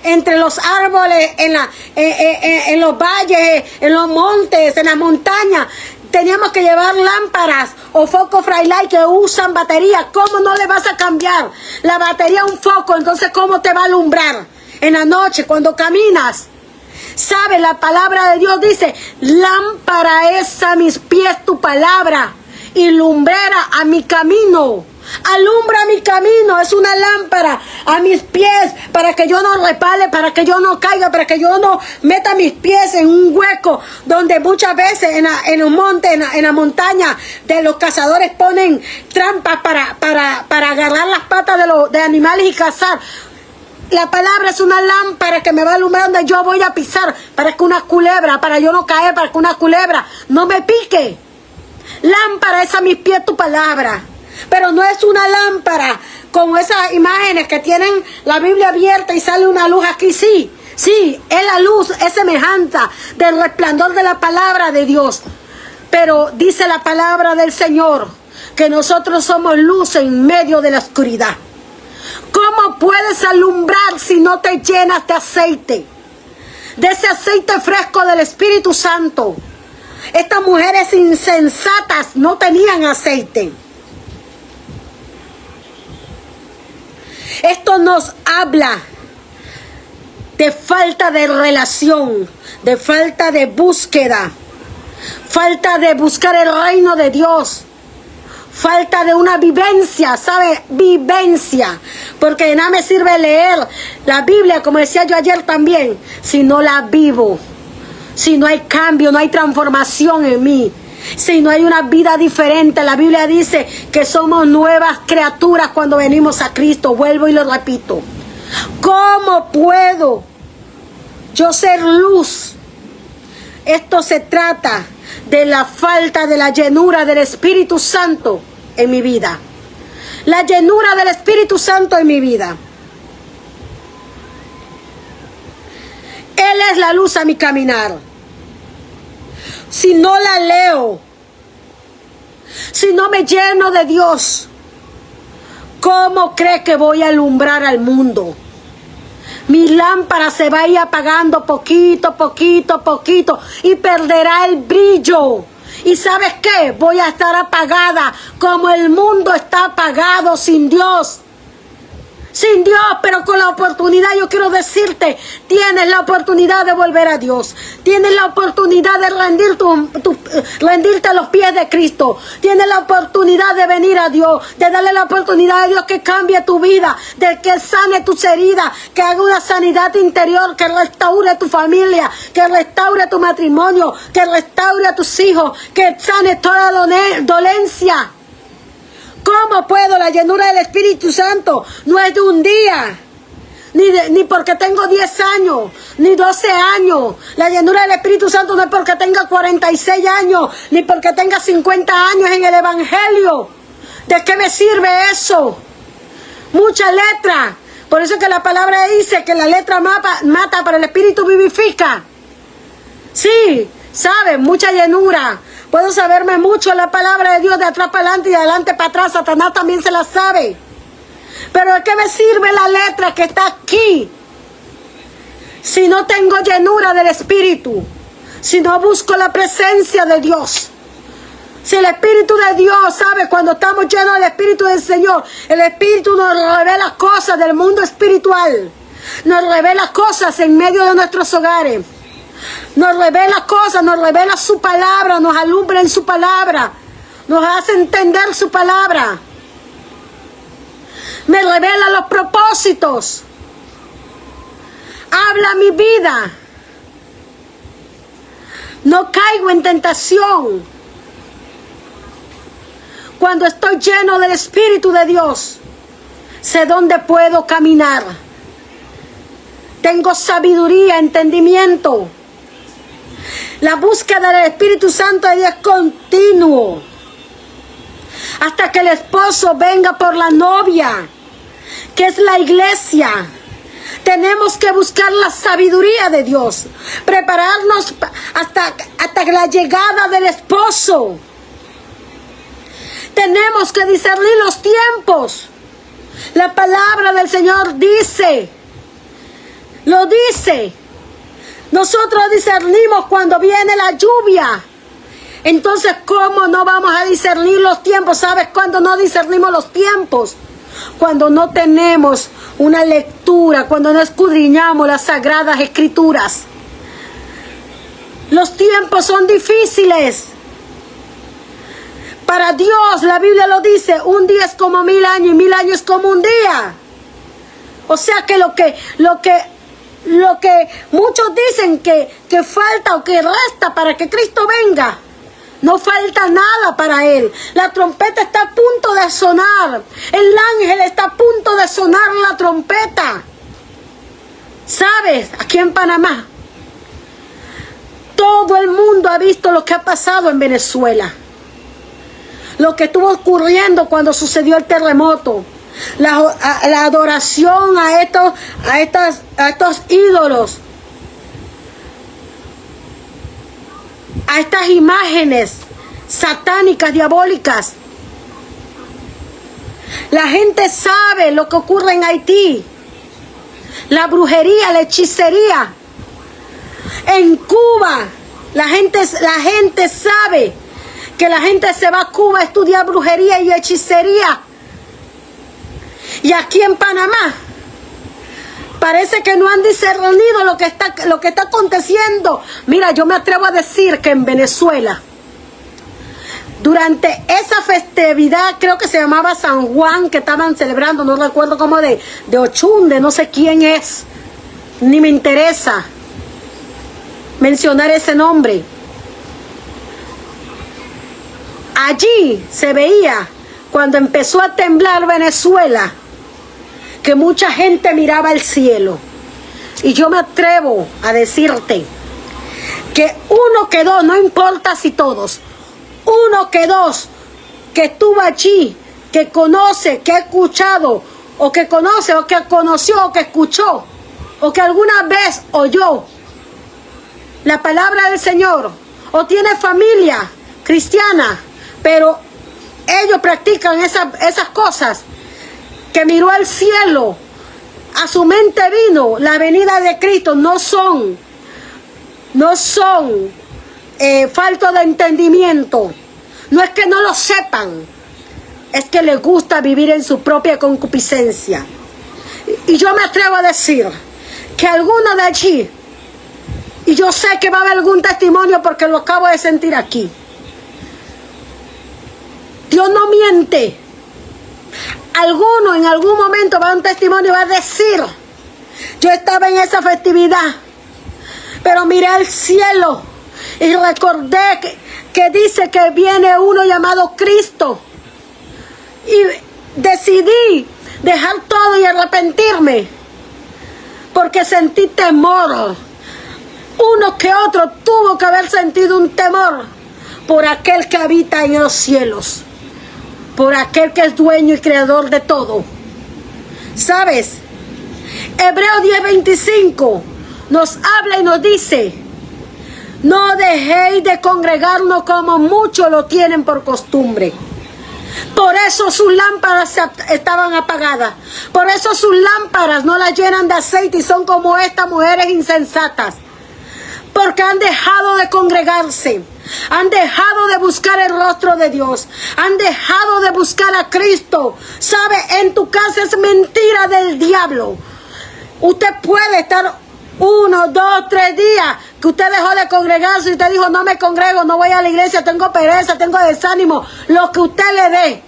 entre los árboles, en los valles, en los montes, en las montañas, teníamos que llevar lámparas o focos Frylight que usan batería. ¿Cómo no le vas a cambiar la batería a un foco? Entonces, ¿cómo te va a alumbrar en la noche cuando caminas? ¿Sabe? La palabra de Dios dice, lámpara es a mis pies tu palabra y lumbrera a mi camino. Alumbra mi camino, es una lámpara a mis pies para que yo no repale, para que yo no caiga, para que yo no meta mis pies en un hueco donde muchas veces en los montes, en la montaña, de los cazadores ponen trampas para agarrar las patas de animales y cazar. La palabra es una lámpara que me va alumbrando y yo voy a pisar para que una culebra, para yo no caer, para que una culebra no me pique. Lámpara es a mis pies tu palabra. Pero no es una lámpara como esas imágenes que tienen la Biblia abierta y sale una luz aquí. Sí, es la luz, es semejante del resplandor de la palabra de Dios. Pero dice la palabra del Señor que nosotros somos luz en medio de la oscuridad. ¿Cómo puedes alumbrar si no te llenas de aceite? De ese aceite fresco del Espíritu Santo. Estas mujeres insensatas no tenían aceite. Esto nos habla de falta de relación, de falta de búsqueda, falta de buscar el reino de Dios, falta de una vivencia, ¿sabe? Vivencia. Porque de nada me sirve leer la Biblia, como decía yo ayer también, si no la vivo, si no hay cambio, no hay transformación en mí, si no hay una vida diferente. La Biblia dice que somos nuevas criaturas cuando venimos a Cristo. Vuelvo y lo repito. ¿Cómo puedo yo ser luz? Esto se trata de la falta de la llenura del Espíritu Santo en mi vida. La llenura del Espíritu Santo en mi vida. Él es la luz a mi caminar. Si no la leo, si no me lleno de Dios, ¿cómo cree que voy a alumbrar al mundo? Mi lámpara se va a ir apagando poquito, poquito, poquito y perderá el brillo. ¿Y sabes qué? Voy a estar apagada como el mundo está apagado sin Dios. Sin Dios, pero con la oportunidad, yo quiero decirte, tienes la oportunidad de volver a Dios. Tienes la oportunidad de rendirte a los pies de Cristo. Tienes la oportunidad de venir a Dios, de darle la oportunidad a Dios que cambie tu vida, de que sane tus heridas, que haga una sanidad interior, que restaure tu familia, que restaure tu matrimonio, que restaure a tus hijos, que sane toda dolencia. ¿Cómo puedo? La llenura del Espíritu Santo no es de un día, ni porque tengo 10 años, ni 12 años. La llenura del Espíritu Santo no es porque tenga 46 años, ni porque tenga 50 años en el Evangelio. ¿De qué me sirve eso? Mucha letra. Por eso que la palabra dice que la letra mata, pero el Espíritu vivifica. Sí, ¿sabes? Mucha llenura. Puedo saberme mucho la palabra de Dios de atrás para adelante y de adelante para atrás. Satanás también se la sabe. Pero ¿de qué me sirve la letra que está aquí? Si no tengo llenura del Espíritu. Si no busco la presencia de Dios. Si el Espíritu de Dios, ¿sabe? Cuando estamos llenos del Espíritu del Señor, el Espíritu nos revela cosas del mundo espiritual. Nos revela cosas en medio de nuestros hogares. Nos revela cosas, nos revela su palabra, nos alumbra en su palabra, nos hace entender su palabra. Me revela los propósitos. Habla mi vida. No caigo en tentación. Cuando estoy lleno del Espíritu de Dios, sé dónde puedo caminar. Tengo sabiduría, entendimiento. La búsqueda del Espíritu Santo es continuo. Hasta que el esposo venga por la novia, que es la iglesia. Tenemos que buscar la sabiduría de Dios. Prepararnos hasta la llegada del esposo. Tenemos que discernir los tiempos. La palabra del Señor dice, lo dice. Nosotros discernimos cuando viene la lluvia. Entonces, ¿cómo no vamos a discernir los tiempos? ¿Sabes cuándo no discernimos los tiempos? Cuando no tenemos una lectura, cuando no escudriñamos las sagradas escrituras. Los tiempos son difíciles. Para Dios, la Biblia lo dice, un día es como 1000 años y 1000 años es como un día. O sea que lo que muchos dicen que falta o que resta para que Cristo venga, no falta nada para Él. La trompeta está a punto de sonar. El ángel está a punto de sonar la trompeta. ¿Sabes? Aquí en Panamá, todo el mundo ha visto lo que ha pasado en Venezuela. Lo que estuvo ocurriendo cuando sucedió el terremoto. La adoración a estos ídolos, a estas imágenes satánicas, diabólicas. La gente sabe lo que ocurre en Haití. La brujería, la hechicería. En Cuba, la gente sabe que la gente se va a Cuba a estudiar brujería y hechicería. Y aquí en Panamá, parece que no han discernido lo que está aconteciendo. Mira, yo me atrevo a decir que en Venezuela, durante esa festividad, creo que se llamaba San Juan, que estaban celebrando, no recuerdo cómo, de Ochun, de no sé quién es, ni me interesa mencionar ese nombre. Allí se veía, cuando empezó a temblar Venezuela, que mucha gente miraba al cielo. Y yo me atrevo a decirte que uno que dos, no importa si todos, uno que dos que estuvo allí, que conoce, que ha escuchado, o que conoce, o que conoció, o que escuchó, o que alguna vez oyó la palabra del Señor, o tiene familia cristiana, pero ellos practican esas cosas, que miró al cielo, a su mente vino la venida de Cristo. No son faltos de entendimiento. No es que no lo sepan, es que les gusta vivir en su propia concupiscencia. Y yo me atrevo a decir que alguno de allí, y yo sé que va a haber algún testimonio porque lo acabo de sentir aquí, Dios no miente. Alguno en algún momento va a dar un testimonio y va a decir: yo estaba en esa festividad, pero miré al cielo y recordé que dice que viene uno llamado Cristo, y decidí dejar todo y arrepentirme porque sentí temor. Uno que otro tuvo que haber sentido un temor por aquel que habita en los cielos, por aquel que es dueño y creador de todo. ¿Sabes? Hebreos 10:25 nos habla y nos dice: no dejéis de congregarnos como muchos lo tienen por costumbre. Por eso sus lámparas estaban apagadas. Por eso sus lámparas no las llenan de aceite y son como estas mujeres insensatas. Porque han dejado de congregarse. Han dejado de buscar el rostro de Dios. Han dejado de buscar a Cristo. ¿Sabe? En tu casa es mentira del diablo. Usted puede estar 1, 2, 3 días que usted dejó de congregarse y usted dijo: no me congrego, no voy a la iglesia, tengo pereza, tengo desánimo. Lo que usted le dé.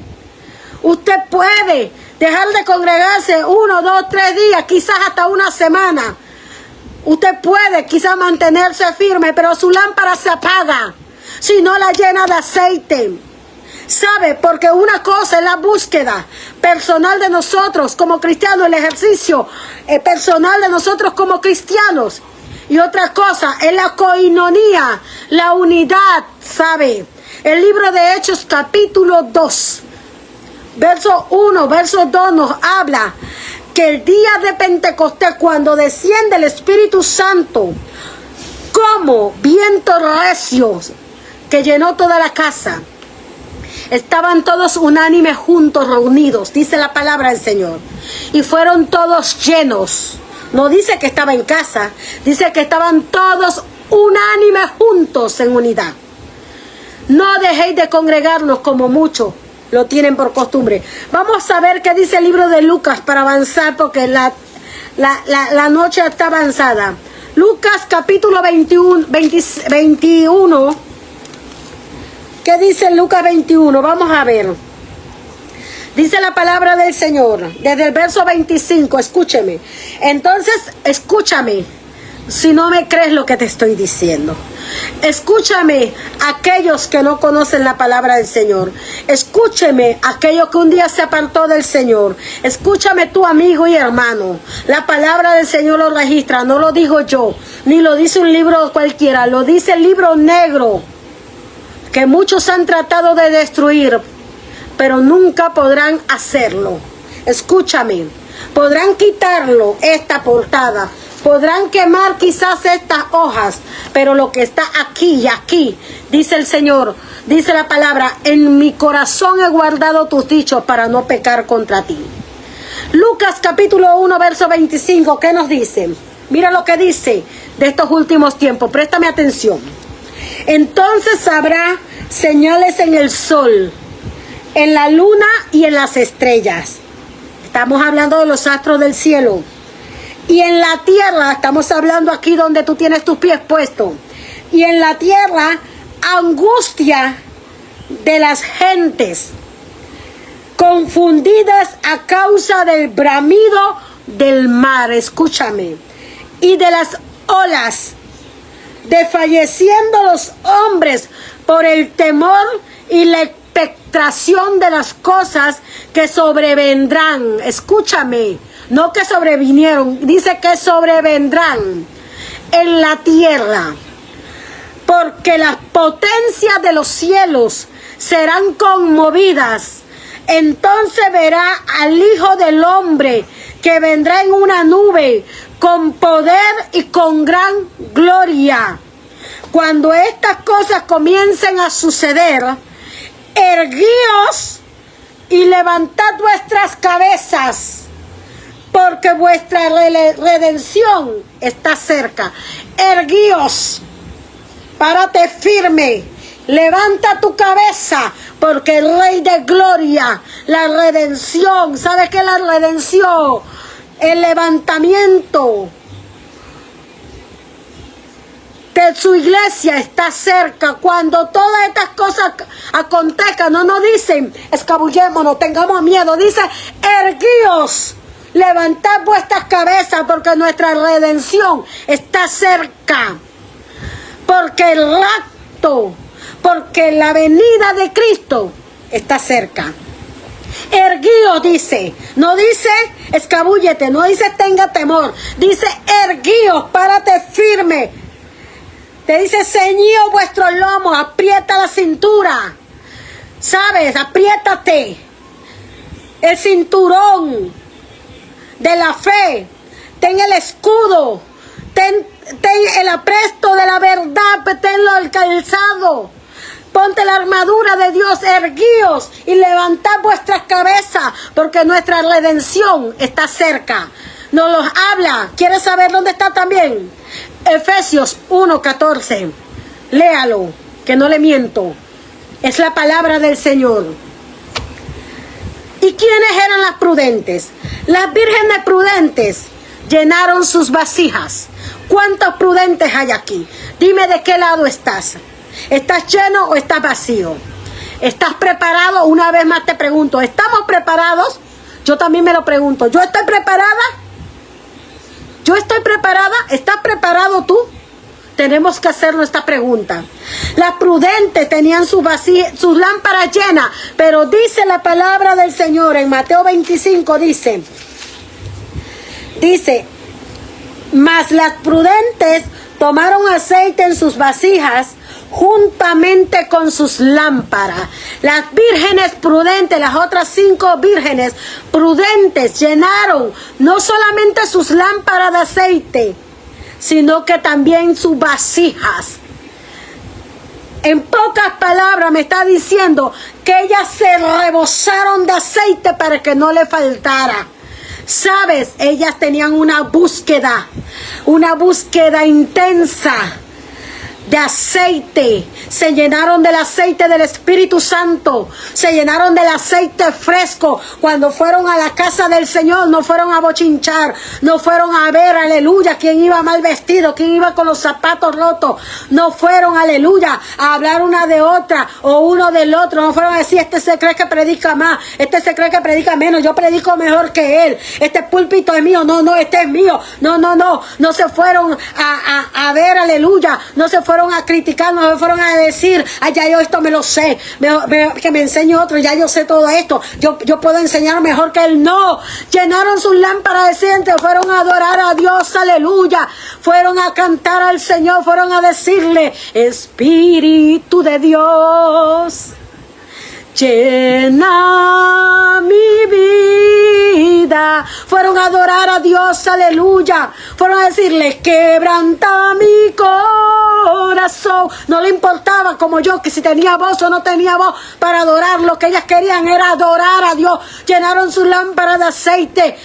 Usted puede dejar de congregarse 1, 2, 3 días, quizás hasta una semana. Usted puede quizás mantenerse firme, pero su lámpara se apaga si no la llena de aceite. ¿Sabe? Porque una cosa es la búsqueda personal de nosotros como cristianos, el ejercicio personal de nosotros como cristianos. Y otra cosa es la coinonía, la unidad, ¿sabe? El libro de Hechos capítulo 2, verso 1, verso 2 nos habla que el día de Pentecostés, cuando desciende el Espíritu Santo como viento recio que llenó toda la casa, estaban todos unánimes juntos, reunidos, dice la palabra del Señor, y fueron todos llenos. No dice que estaba en casa, dice que estaban todos unánimes juntos en unidad. No dejéis de congregarnos como muchos lo tienen por costumbre. Vamos a ver qué dice el libro de Lucas para avanzar, porque la noche está avanzada. Lucas capítulo 21. ¿Qué dice Lucas 21? Vamos a ver. Dice la palabra del Señor, desde el verso 25, escúcheme. Entonces, escúchame, si no me crees lo que te estoy diciendo. Escúchame, aquellos que no conocen la palabra del Señor. Escúcheme, aquello que un día se apartó del Señor. Escúchame, tu amigo y hermano. La palabra del Señor lo registra, no lo digo yo, ni lo dice un libro cualquiera, lo dice el libro negro, que muchos han tratado de destruir, pero nunca podrán hacerlo. Escúchame, podrán quitarlo, esta portada, Podrán quemar quizás estas hojas, pero lo que está aquí y aquí, dice el Señor, dice la palabra, en mi corazón he guardado tus dichos para no pecar contra ti. Lucas capítulo 1, verso 25, ¿qué nos dice? Mira lo que dice de estos últimos tiempos, préstame atención. Entonces habrá señales en el sol, en la luna y en las estrellas. Estamos hablando de los astros del cielo. Y en la tierra, estamos hablando aquí donde tú tienes tus pies puestos. Y en la tierra, angustia de las gentes, confundidas a causa del bramido del mar, escúchame, y de las olas, desfalleciendo los hombres por el temor y la expectación de las cosas que sobrevendrán. Escúchame, no que sobrevinieron, dice que sobrevendrán en la tierra, porque las potencias de los cielos serán conmovidas. Entonces verá al Hijo del Hombre que vendrá en una nube con poder y con gran gloria. Cuando estas cosas comiencen a suceder, erguíos y levantad vuestras cabezas, porque vuestra redención está cerca. Erguíos, párate firme, levanta tu cabeza, porque el Rey de Gloria, la redención, ¿sabes qué es la redención? El levantamiento de su iglesia está cerca. Cuando todas estas cosas acontezcan, no nos dicen escabullémonos, tengamos miedo, dice erguíos, levantad vuestras cabezas, porque nuestra redención está cerca, porque el rapto, porque la venida de Cristo está cerca. Erguíos dice, no dice escabúllete, no dice tenga temor, dice erguíos, párate firme. Te dice ceñíos vuestros lomos, aprieta la cintura, ¿sabes? Apriétate el cinturón de la fe, ten el escudo, ten el apresto de la verdad, tenlo al calzado, ponte la armadura de Dios, erguíos y levantad vuestras cabezas, porque nuestra redención está cerca. Nos los habla. ¿Quieres saber dónde está también? Efesios 1:14. Léalo, que no le miento. Es la palabra del Señor. ¿Y quiénes eran las prudentes? Las vírgenes prudentes llenaron sus vasijas. ¿Cuántos prudentes hay aquí? Dime de qué lado estás. ¿Estás lleno o estás vacío? ¿Estás preparado? Una vez más te pregunto, ¿estamos preparados? Yo también me lo pregunto. ¿Yo estoy preparada? ¿Yo estoy preparada? ¿Estás preparado tú? Tenemos que hacernos esta pregunta. Las prudentes tenían sus lámparas llenas, pero dice la palabra del Señor en Mateo 25, dice, mas las prudentes tomaron aceite en sus vasijas juntamente con sus lámparas. Las vírgenes prudentes, las otras 5 vírgenes prudentes llenaron no solamente sus lámparas de aceite, sino que también sus vasijas. En pocas palabras me está diciendo que ellas se rebosaron de aceite para que no le faltara. ¿Sabes? Ellas tenían una búsqueda intensa de aceite. Se llenaron del aceite del Espíritu Santo, se llenaron del aceite fresco. Cuando fueron a la casa del Señor, no fueron a bochinchar, no fueron a ver, aleluya, quién iba mal vestido, quién iba con los zapatos rotos, no fueron, aleluya, a hablar una de otra o uno del otro, no fueron a decir, este se cree que predica más, este se cree que predica menos, yo predico mejor que él, este púlpito es mío, no, este es mío, no se fueron a ver, aleluya, no se fueron a criticar, no se fueron a decir, ay, ya yo esto me lo sé, que me enseñe otro, ya yo sé todo esto, yo puedo enseñar mejor que él. No, llenaron sus lámparas de aceite, fueron a adorar a Dios, aleluya, fueron a cantar al Señor, fueron a decirle, Espíritu de Dios, llena mi vida. Fueron a adorar a Dios, aleluya. Fueron a decirle, quebranta mi corazón. No le importaba como yo, que si tenía voz o no tenía voz para adorar. Lo que ellas querían era adorar a Dios. Llenaron su lámpara de aceite.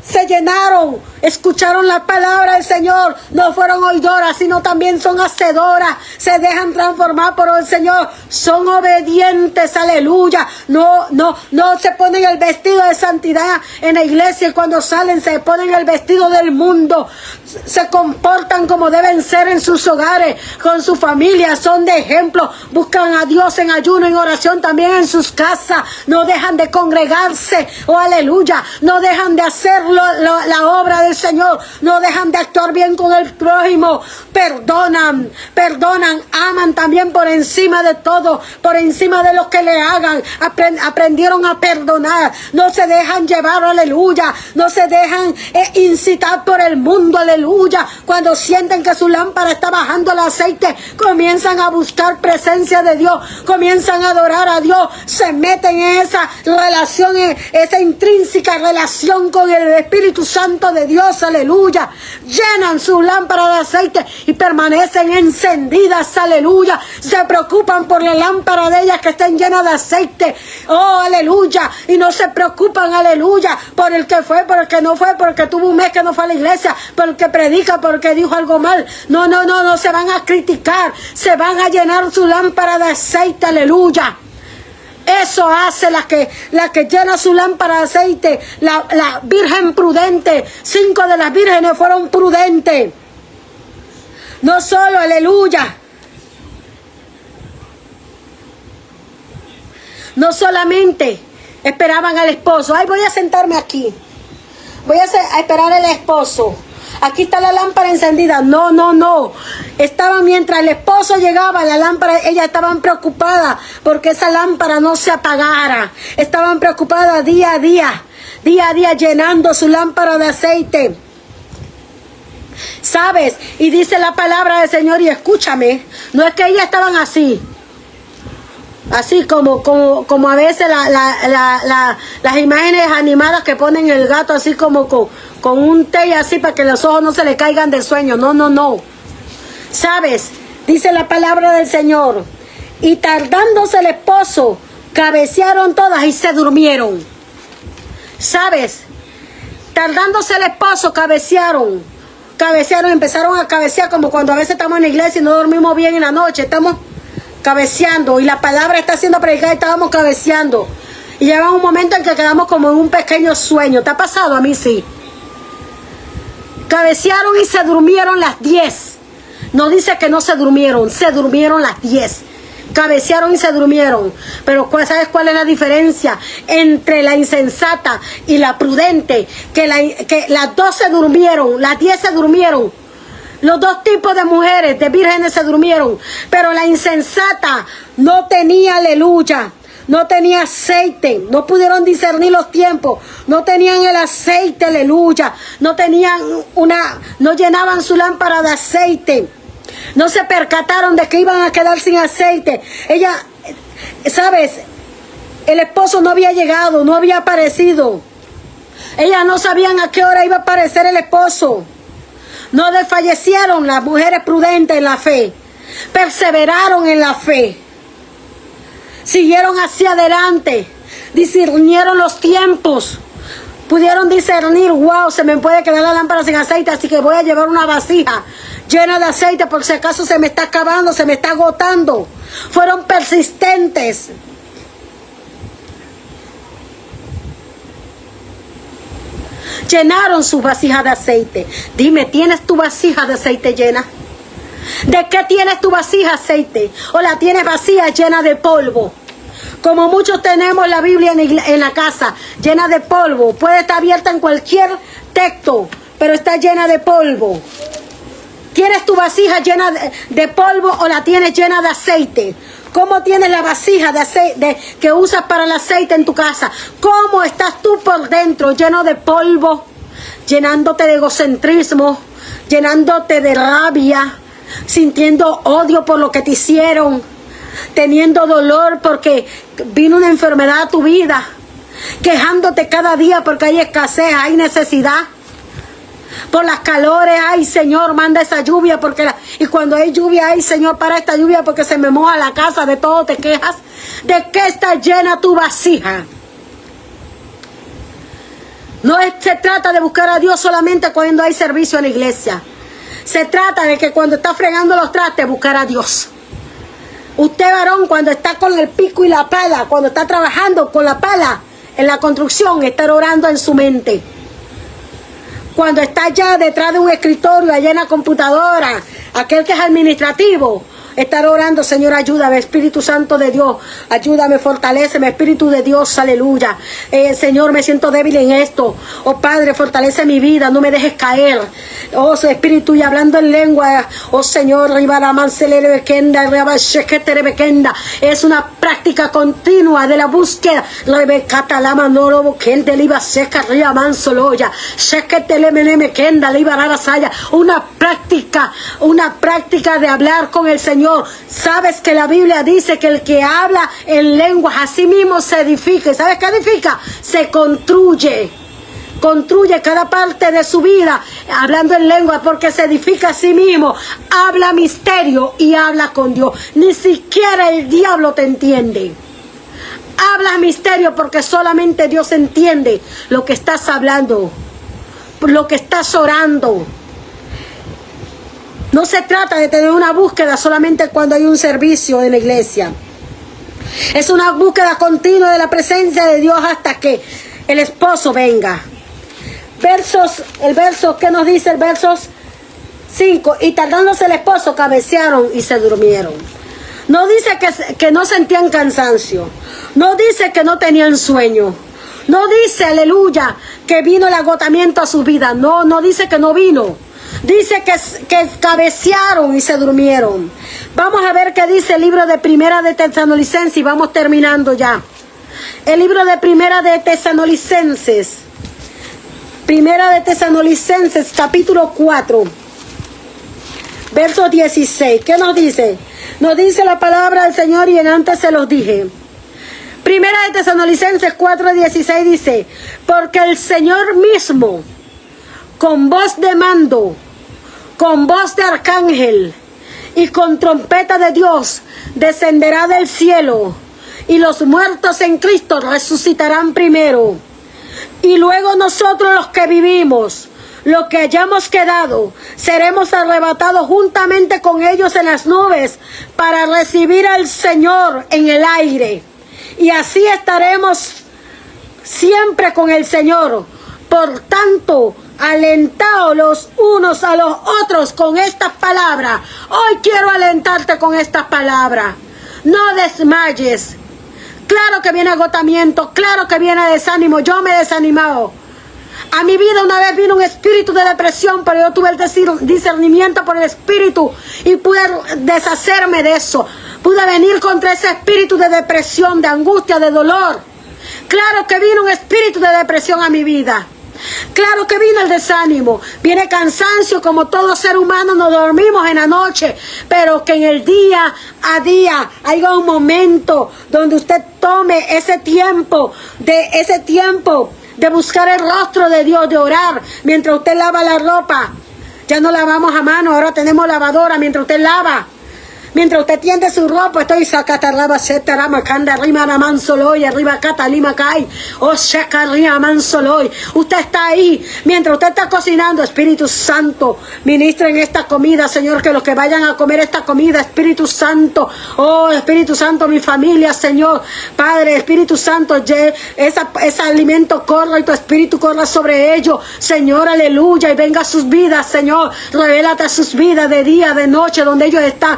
Se llenaron, escucharon la palabra del Señor, no fueron oidoras, sino también son hacedoras, se dejan transformar por el Señor, son obedientes, aleluya. No se ponen el vestido de santidad en la iglesia y cuando salen se ponen el vestido del mundo, se comportan como deben ser en sus hogares, con su familia, son de ejemplo, buscan a Dios en ayuno, en oración, también en sus casas, no dejan de congregarse, oh aleluya, no dejan de hacer la obra del Señor, no dejan de actuar bien con el prójimo, perdonan, aman también por encima de todo, por encima de lo que le hagan, aprendieron a perdonar, no se dejan llevar, aleluya, no se dejan incitar por el mundo, aleluya. Cuando sienten que su lámpara está bajando el aceite, comienzan a buscar presencia de Dios, comienzan a adorar a Dios, se meten en esa relación, en esa intrínseca relación con el Espíritu Santo de Dios, aleluya. Llenan su lámpara de aceite y permanecen encendidas, aleluya. Se preocupan por la lámpara de ellas que estén llenas de aceite, oh aleluya. Y no se preocupan, aleluya, por el que fue, por el que no fue, por el que tuvo un mes que no fue a la iglesia, por el que predica, por el que dijo algo mal. No se van a criticar, se van a llenar su lámpara de aceite, aleluya. Eso hace la que llena su lámpara de aceite, la virgen prudente. 5 de las vírgenes fueron prudentes. No solo, aleluya, no solamente esperaban al esposo. Ay, voy a sentarme aquí, voy a esperar al esposo. Aquí está la lámpara encendida. No. Estaban mientras el esposo llegaba, la lámpara, ellas estaban preocupadas porque esa lámpara no se apagara. Estaban preocupadas día a día, llenando su lámpara de aceite. ¿Sabes? Y dice la palabra del Señor, y escúchame, no es que ellas estaban así como a veces las imágenes animadas que ponen el gato así como con un té así para que los ojos no se le caigan de sueño. No. ¿Sabes? Dice la palabra del Señor, y tardándose el esposo, cabecearon todas y se durmieron. ¿Sabes? Tardándose el esposo, cabecearon, empezaron a cabecear como cuando a veces estamos en la iglesia y no dormimos bien en la noche, estamos cabeceando y la palabra está siendo predicada y estábamos cabeceando y llega un momento en que quedamos como en un pequeño sueño. ¿Te ha pasado? A mí sí. Cabecearon y se durmieron las 10. No dice que no se durmieron las 10. Cabecearon y se durmieron. Pero ¿sabes cuál es la diferencia entre la insensata y la prudente? Que las 2 se durmieron, las 10 se durmieron. Los 2 tipos de mujeres, de vírgenes, se durmieron. Pero la insensata no tenía, aleluya, no tenía aceite. No pudieron discernir los tiempos. No tenían el aceite, aleluya. No llenaban su lámpara de aceite. No se percataron de que iban a quedar sin aceite. Ella, ¿sabes? El esposo no había llegado, no había aparecido. Ellas no sabían a qué hora iba a aparecer el esposo. No desfallecieron las mujeres prudentes en la fe. Perseveraron en la fe. Siguieron hacia adelante. Discernieron los tiempos. Pudieron discernir, wow, se me puede quedar la lámpara sin aceite, así que voy a llevar una vasija llena de aceite por si acaso se me está acabando, se me está agotando. Fueron persistentes. Llenaron sus vasijas de aceite. Dime, ¿tienes tu vasija de aceite llena? ¿De qué tienes tu vasija de aceite? ¿O la tienes vacía, llena de polvo? Como muchos tenemos la Biblia en la casa, llena de polvo. Puede estar abierta en cualquier texto, pero está llena de polvo. ¿Tienes tu vasija llena de polvo o la tienes llena de aceite? ¿Cómo tienes la vasija de aceite que usas para el aceite en tu casa? ¿Cómo estás tú por dentro? Lleno de polvo, llenándote de egocentrismo, llenándote de rabia, sintiendo odio por lo que te hicieron. teniendo dolor porque vino una enfermedad a tu vida, quejándote cada día porque hay escasez, hay necesidad. Por las calores, ay Señor, manda esa lluvia y cuando hay lluvia, ay Señor, para esta lluvia porque se me moja la casa, de todo te quejas. ¿De qué está llena tu vasija? No se trata de buscar a Dios solamente cuando hay servicio en la iglesia. Se trata de que cuando está fregando los trastes, buscar a Dios. Usted, varón, cuando está con el pico y la pala, cuando está trabajando con la pala en la construcción, estar orando en su mente. Cuando está allá detrás de un escritorio, allá en la computadora, aquel que es administrativo, estar orando, Señor, ayúdame, Espíritu Santo de Dios, ayúdame, fortaléceme, Espíritu de Dios, aleluya. Señor, me siento débil en esto. Oh Padre, fortalece mi vida, no me dejes caer. Oh Espíritu, y hablando en lengua, oh Señor, es una práctica continua de la búsqueda. Una práctica de hablar con el Señor. Sabes que la Biblia dice que el que habla en lenguas a sí mismo se edifica. ¿Sabes qué edifica? Se construye cada parte de su vida hablando en lengua, porque se edifica a sí mismo, habla misterio y habla con Dios. Ni siquiera el diablo te entiende. Habla misterio porque solamente Dios entiende lo que estás hablando, lo que estás orando. No se trata de tener una búsqueda solamente cuando hay un servicio en la iglesia. Es una búsqueda continua de la presencia de Dios hasta que el esposo venga. El verso, ¿qué nos dice el verso 5? Y tardándose el esposo, cabecearon y se durmieron. No dice que no sentían cansancio. No dice que no tenían sueño. No dice, aleluya, que vino el agotamiento a su vida. No dice que no vino. Dice que cabecearon y se durmieron. Vamos a ver qué dice el libro de Primera de Tesalonicenses y vamos terminando ya. El libro de Primera de Tesalonicenses. Primera de Tesalonicenses, capítulo 4, verso 16. ¿Qué nos dice? Nos dice la palabra del Señor y en antes se los dije. Primera de Tesalonicenses 4, 16 dice: porque el Señor mismo, con voz de mando, con voz de arcángel y con trompeta de Dios, descenderá del cielo, y los muertos en Cristo resucitarán primero. Y luego nosotros los que vivimos, los que hayamos quedado, seremos arrebatados juntamente con ellos en las nubes para recibir al Señor en el aire. Y así estaremos siempre con el Señor. Por tanto, alentaos los unos a los otros con estas palabras. Hoy quiero alentarte con estas palabras. No desmayes. Claro que viene agotamiento, claro que viene desánimo. Yo me he desanimado. A mi vida una vez vino un espíritu de depresión, pero yo tuve el discernimiento por el espíritu y pude deshacerme de eso. Pude venir contra ese espíritu de depresión, de angustia, de dolor. Claro que vino un espíritu de depresión a mi vida. Claro que vino el desánimo, viene cansancio, como todo ser humano nos dormimos en la noche, pero que en el día a día haya un momento donde usted tome ese tiempo de buscar el rostro de Dios, de orar, mientras usted lava la ropa. Ya no lavamos a mano, ahora tenemos lavadora mientras usted lava. Mientras usted tiende su ropa, estoy sacatarraba setarama canda rima mansoloy, arriba catalima kai, o shakarria mansoloy. Usted está ahí, mientras usted está cocinando, Espíritu Santo, ministra en esta comida, Señor, que los que vayan a comer esta comida, Espíritu Santo, oh Espíritu Santo, mi familia, Señor, Padre, Espíritu Santo, ese alimento corra y tu Espíritu corra sobre ellos, Señor, aleluya, y venga a sus vidas, Señor, revélate a sus vidas de día, de noche, donde ellos están.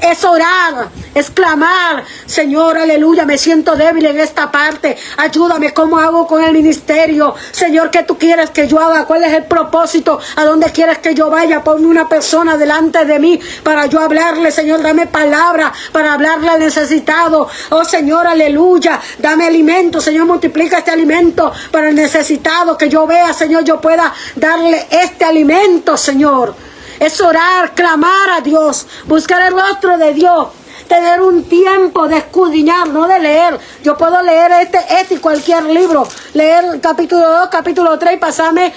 Es orar, es clamar, Señor, aleluya, me siento débil en esta parte, ayúdame, ¿cómo hago con el ministerio? Señor, ¿qué tú quieres que yo haga? ¿Cuál es el propósito? ¿A dónde quieres que yo vaya? Ponme una persona delante de mí para yo hablarle, Señor, dame palabra para hablarle al necesitado, oh Señor, aleluya, dame alimento, Señor, multiplica este alimento para el necesitado, que yo vea, Señor, yo pueda darle este alimento, Señor. Es orar, clamar a Dios, buscar el rostro de Dios. tener un tiempo de escudriñar, no de leer. Yo puedo leer este y cualquier libro, leer capítulo 2, capítulo 3 y pasarme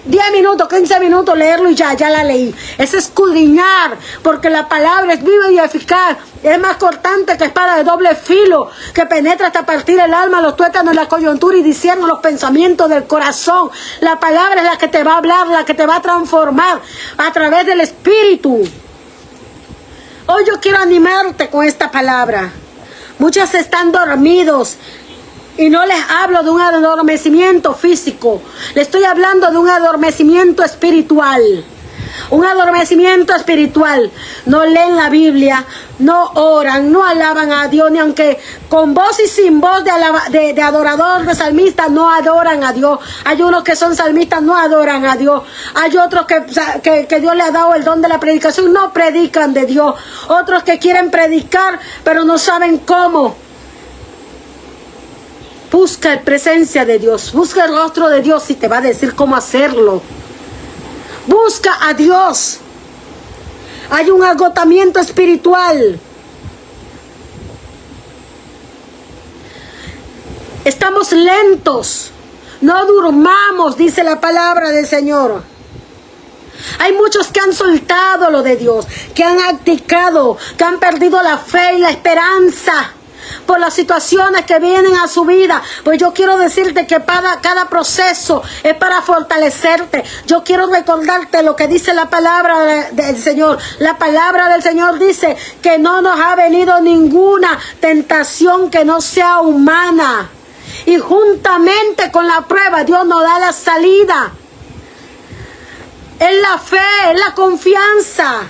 10 minutos, 15 minutos, leerlo y ya la leí. Es escudriñar, porque la palabra es viva y eficaz. Es más cortante que espada de doble filo, que penetra hasta partir el alma, los tuétanos, la coyuntura y discierne los pensamientos del corazón. La palabra es la que te va a hablar, la que te va a transformar a través del Espíritu. Hoy yo quiero animarte con esta palabra. Muchos están dormidos. Y no les hablo de un adormecimiento físico. Les estoy hablando de un adormecimiento espiritual. Un adormecimiento espiritual. No leen la Biblia, no oran, no alaban a Dios, ni aunque con voz y sin voz de adorador, de salmista, no adoran a Dios. Hay unos que son salmistas, no adoran a Dios. Hay otros que Dios le ha dado el don de la predicación, no predican de Dios. Otros que quieren predicar, pero no saben cómo. Busca la presencia de Dios, busca el rostro de Dios y te va a decir cómo hacerlo. Busca a Dios. Hay un agotamiento espiritual. Estamos lentos. No durmamos, dice la palabra del Señor. Hay muchos que han soltado lo de Dios, que han abdicado, que han perdido la fe y la esperanza por las situaciones que vienen a su vida. Pues yo quiero decirte que cada proceso es para fortalecerte. Yo quiero recordarte lo que dice la palabra del Señor. La palabra del Señor dice que no nos ha venido ninguna tentación que no sea humana. Y juntamente con la prueba, Dios nos da la salida. Es la fe, es la confianza.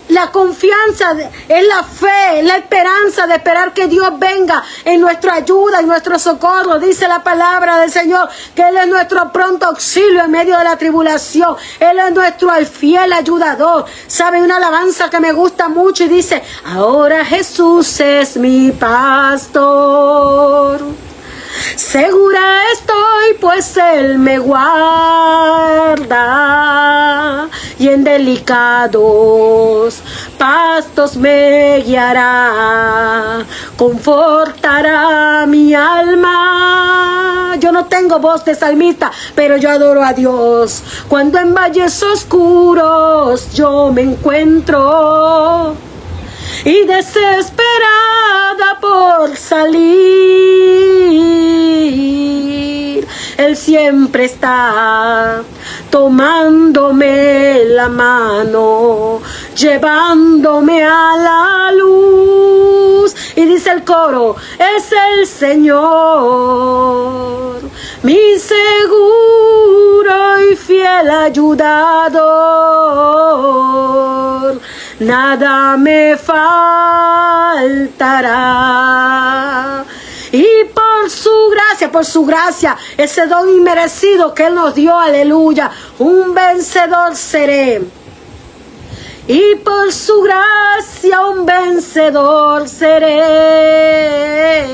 La confianza es la fe, es la esperanza de esperar que Dios venga en nuestra ayuda, en nuestro socorro. Dice la palabra del Señor que Él es nuestro pronto auxilio en medio de la tribulación. Él es nuestro fiel ayudador. ¿Sabe una alabanza que me gusta mucho? Y dice: ahora Jesús es mi pastor. Segura estoy, pues Él me guarda y en delicados pastos me guiará, confortará mi alma. Yo no tengo voz de salmista, pero yo adoro a Dios. Cuando en valles oscuros yo me encuentro y desesperada por salir, Él siempre está tomándome la mano, llevándome a la luz. Y dice el coro: es el Señor, mi seguro y fiel ayudador. Nada me faltará. Y por su gracia, ese don inmerecido que Él nos dio, aleluya, un vencedor seré. Y por su gracia un vencedor seré,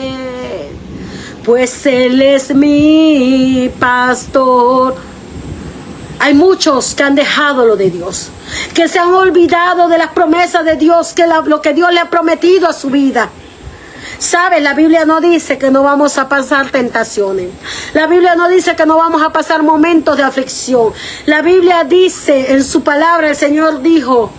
pues Él es mi pastor. Hay muchos que han dejado lo de Dios, que se han olvidado de las promesas de Dios, lo que Dios le ha prometido a su vida. ¿Sabes? La Biblia no dice que no vamos a pasar tentaciones. La Biblia no dice que no vamos a pasar momentos de aflicción. La Biblia dice en su palabra, el Señor dijo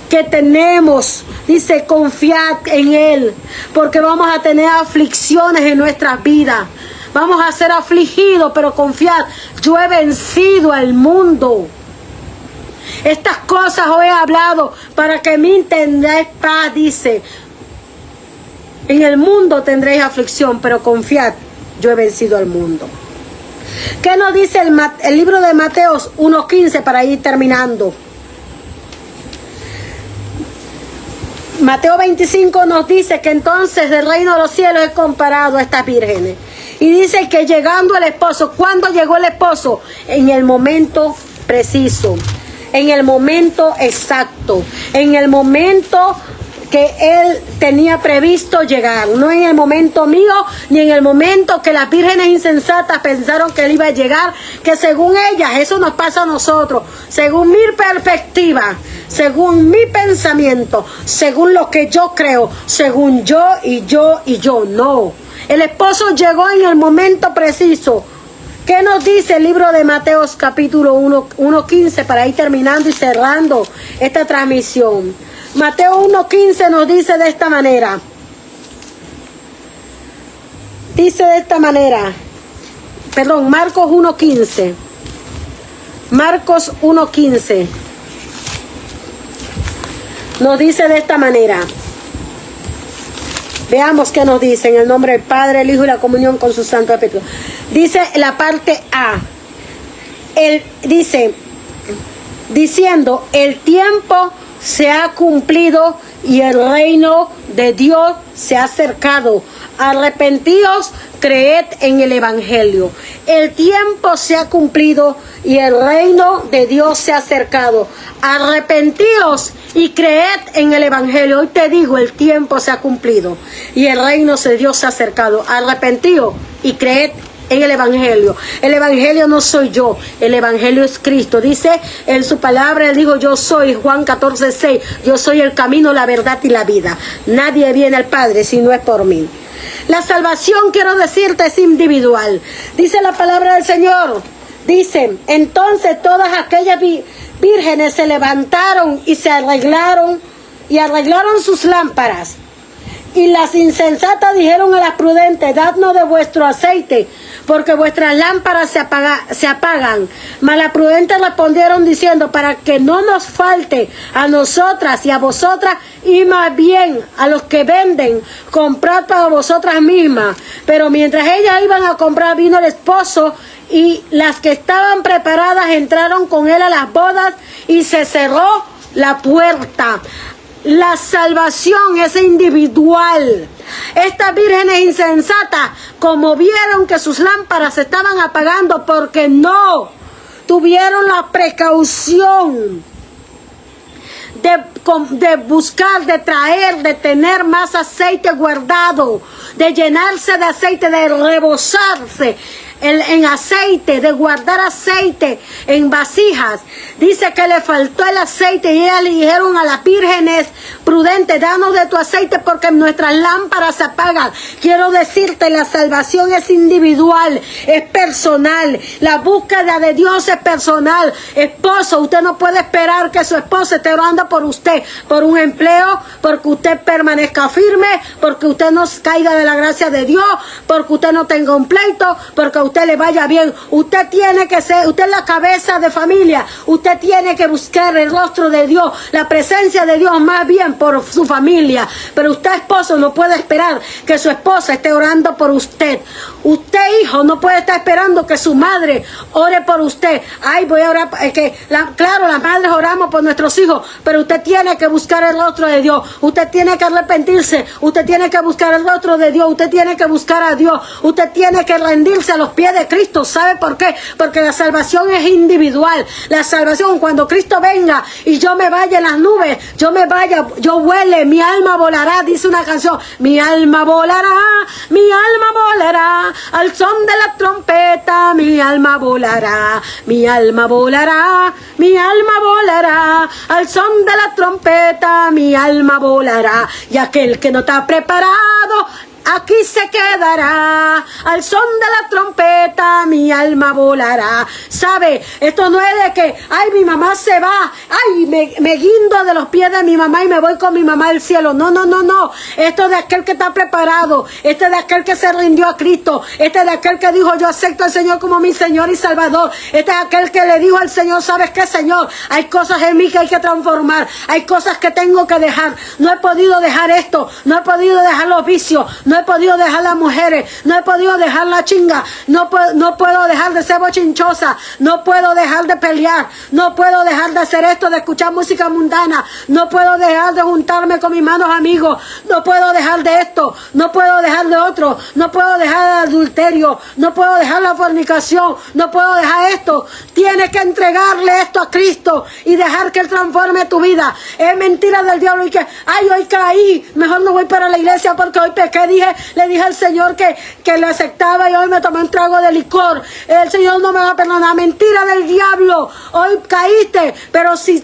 que tenemos, dice, confiad en Él, porque vamos a tener aflicciones en nuestras vidas. Vamos a ser afligidos, pero confiad, yo he vencido al mundo. Estas cosas os he hablado para que me entendáis paz, dice. En el mundo tendréis aflicción, pero confiad, yo he vencido al mundo. ¿Qué nos dice el libro de Mateo 1:15 para ir terminando? Mateo 25 nos dice que entonces el reino de los cielos es comparado a estas vírgenes. Y dice que llegando el esposo, ¿cuándo llegó el esposo? En el momento preciso, en el momento exacto, en el momento que Él tenía previsto llegar. No en el momento mío, ni en el momento que las vírgenes insensatas pensaron que Él iba a llegar, que según ellas, eso nos pasa a nosotros, según mi perspectiva, según mi pensamiento, según lo que yo creo, según yo y yo y yo. No. El esposo llegó en el momento preciso. ¿Qué nos dice el libro de Mateos capítulo 1:15 para ir terminando y cerrando esta transmisión? Mateo 1:15 nos dice de esta manera. Dice de esta manera. Perdón, Marcos 1:15. Marcos 1:15. Nos dice de esta manera. Veamos qué nos dice en el nombre del Padre, el Hijo y la comunión con su Santo Espíritu. Dice la parte A. Él dice, diciendo, el tiempo se ha cumplido y el reino de Dios se ha acercado. Arrepentíos, creed en el Evangelio. El tiempo se ha cumplido y el reino de Dios se ha acercado. Arrepentíos y creed en el Evangelio. Hoy te digo, el tiempo se ha cumplido y el reino de Dios se ha acercado. Arrepentíos y creed en el Evangelio. El Evangelio no soy yo, el Evangelio es Cristo. Dice en su palabra, él dijo, yo soy, Juan 14:6, yo soy el camino, la verdad y la vida. Nadie viene al Padre si no es por mí. La salvación, quiero decirte, es individual. Dice la palabra del Señor. Dice, entonces todas aquellas vírgenes se levantaron y se arreglaron sus lámparas. Y las insensatas dijeron a las prudentes, dadnos de vuestro aceite, porque vuestras lámparas se apagan. Mas las prudentes respondieron diciendo, para que no nos falte a nosotras y a vosotras, y más bien a los que venden, comprad para vosotras mismas. Pero mientras ellas iban a comprar, vino el esposo, y las que estaban preparadas entraron con él a las bodas, y se cerró la puerta. La salvación es individual. Estas vírgenes insensatas, como vieron que sus lámparas se estaban apagando porque no tuvieron la precaución de buscar, de traer, de tener más aceite guardado, de llenarse de aceite, de rebosarse en aceite, de guardar aceite en vasijas. Dice que le faltó el aceite y ellas le dijeron a las vírgenes prudentes, danos de tu aceite porque nuestras lámparas se apagan. Quiero decirte, la salvación es individual, es personal. La búsqueda de Dios es personal. Esposo, usted no puede esperar que su esposa esté orando por usted, por un empleo, porque usted permanezca firme, porque usted no caiga de la gracia de Dios, porque usted no tenga un pleito, porque a usted le vaya bien. Usted tiene que ser, usted es la cabeza de familia, usted tiene que buscar el rostro de Dios, la presencia de Dios más bien por su familia. Pero usted, esposo, no puede esperar que su esposa esté orando por usted. Usted, hijo, no puede estar esperando que su madre ore por usted. Ay, voy a orar, claro, las madres oramos por nuestros hijos, pero usted tiene que buscar el rostro de Dios. Usted tiene que arrepentirse, usted tiene que buscar el rostro de Dios, usted tiene que buscar a Dios, usted tiene que rendirse a los pies de Cristo. ¿Sabe por qué? Porque la salvación es individual. La salvación, cuando Cristo venga y yo me vaya en las nubes, yo me vaya, yo vuele, mi alma volará, dice una canción, mi alma volará al son de la trompeta, mi alma volará, mi alma volará, mi alma volará al son de la trompeta, mi alma volará. Y aquel que no está preparado, aquí se quedará, al son de la trompeta mi alma volará. ¿Sabe? Esto no es de que, ay, mi mamá se va, ay, me guindo de los pies de mi mamá y me voy con mi mamá al cielo. No, no, no, no. Esto es de aquel que está preparado, este es de aquel que se rindió a Cristo, este es de aquel que dijo, yo acepto al Señor como mi Señor y Salvador. Este es aquel que le dijo al Señor, ¿sabes qué, Señor? Hay cosas en mí que hay que transformar, hay cosas que tengo que dejar. No he podido dejar esto, no he podido dejar los vicios, no he podido dejar las mujeres, no he podido dejar la chinga, no puedo dejar de ser bochinchosa, no puedo dejar de pelear, no puedo dejar de hacer esto, de escuchar música mundana, no puedo dejar de juntarme con mis malos amigos, no puedo dejar de esto, no puedo dejar de otro, no puedo dejar el adulterio, no puedo dejar la fornicación, no puedo dejar esto. Tienes que entregarle esto a Cristo y dejar que Él transforme tu vida. Es mentira del diablo y que, ay, hoy caí, mejor no voy para la iglesia porque hoy pequé, le dije al Señor que lo aceptaba y hoy me tomé un trago de licor. El Señor no me va a perdonar. Mentira del diablo. Hoy caíste, pero si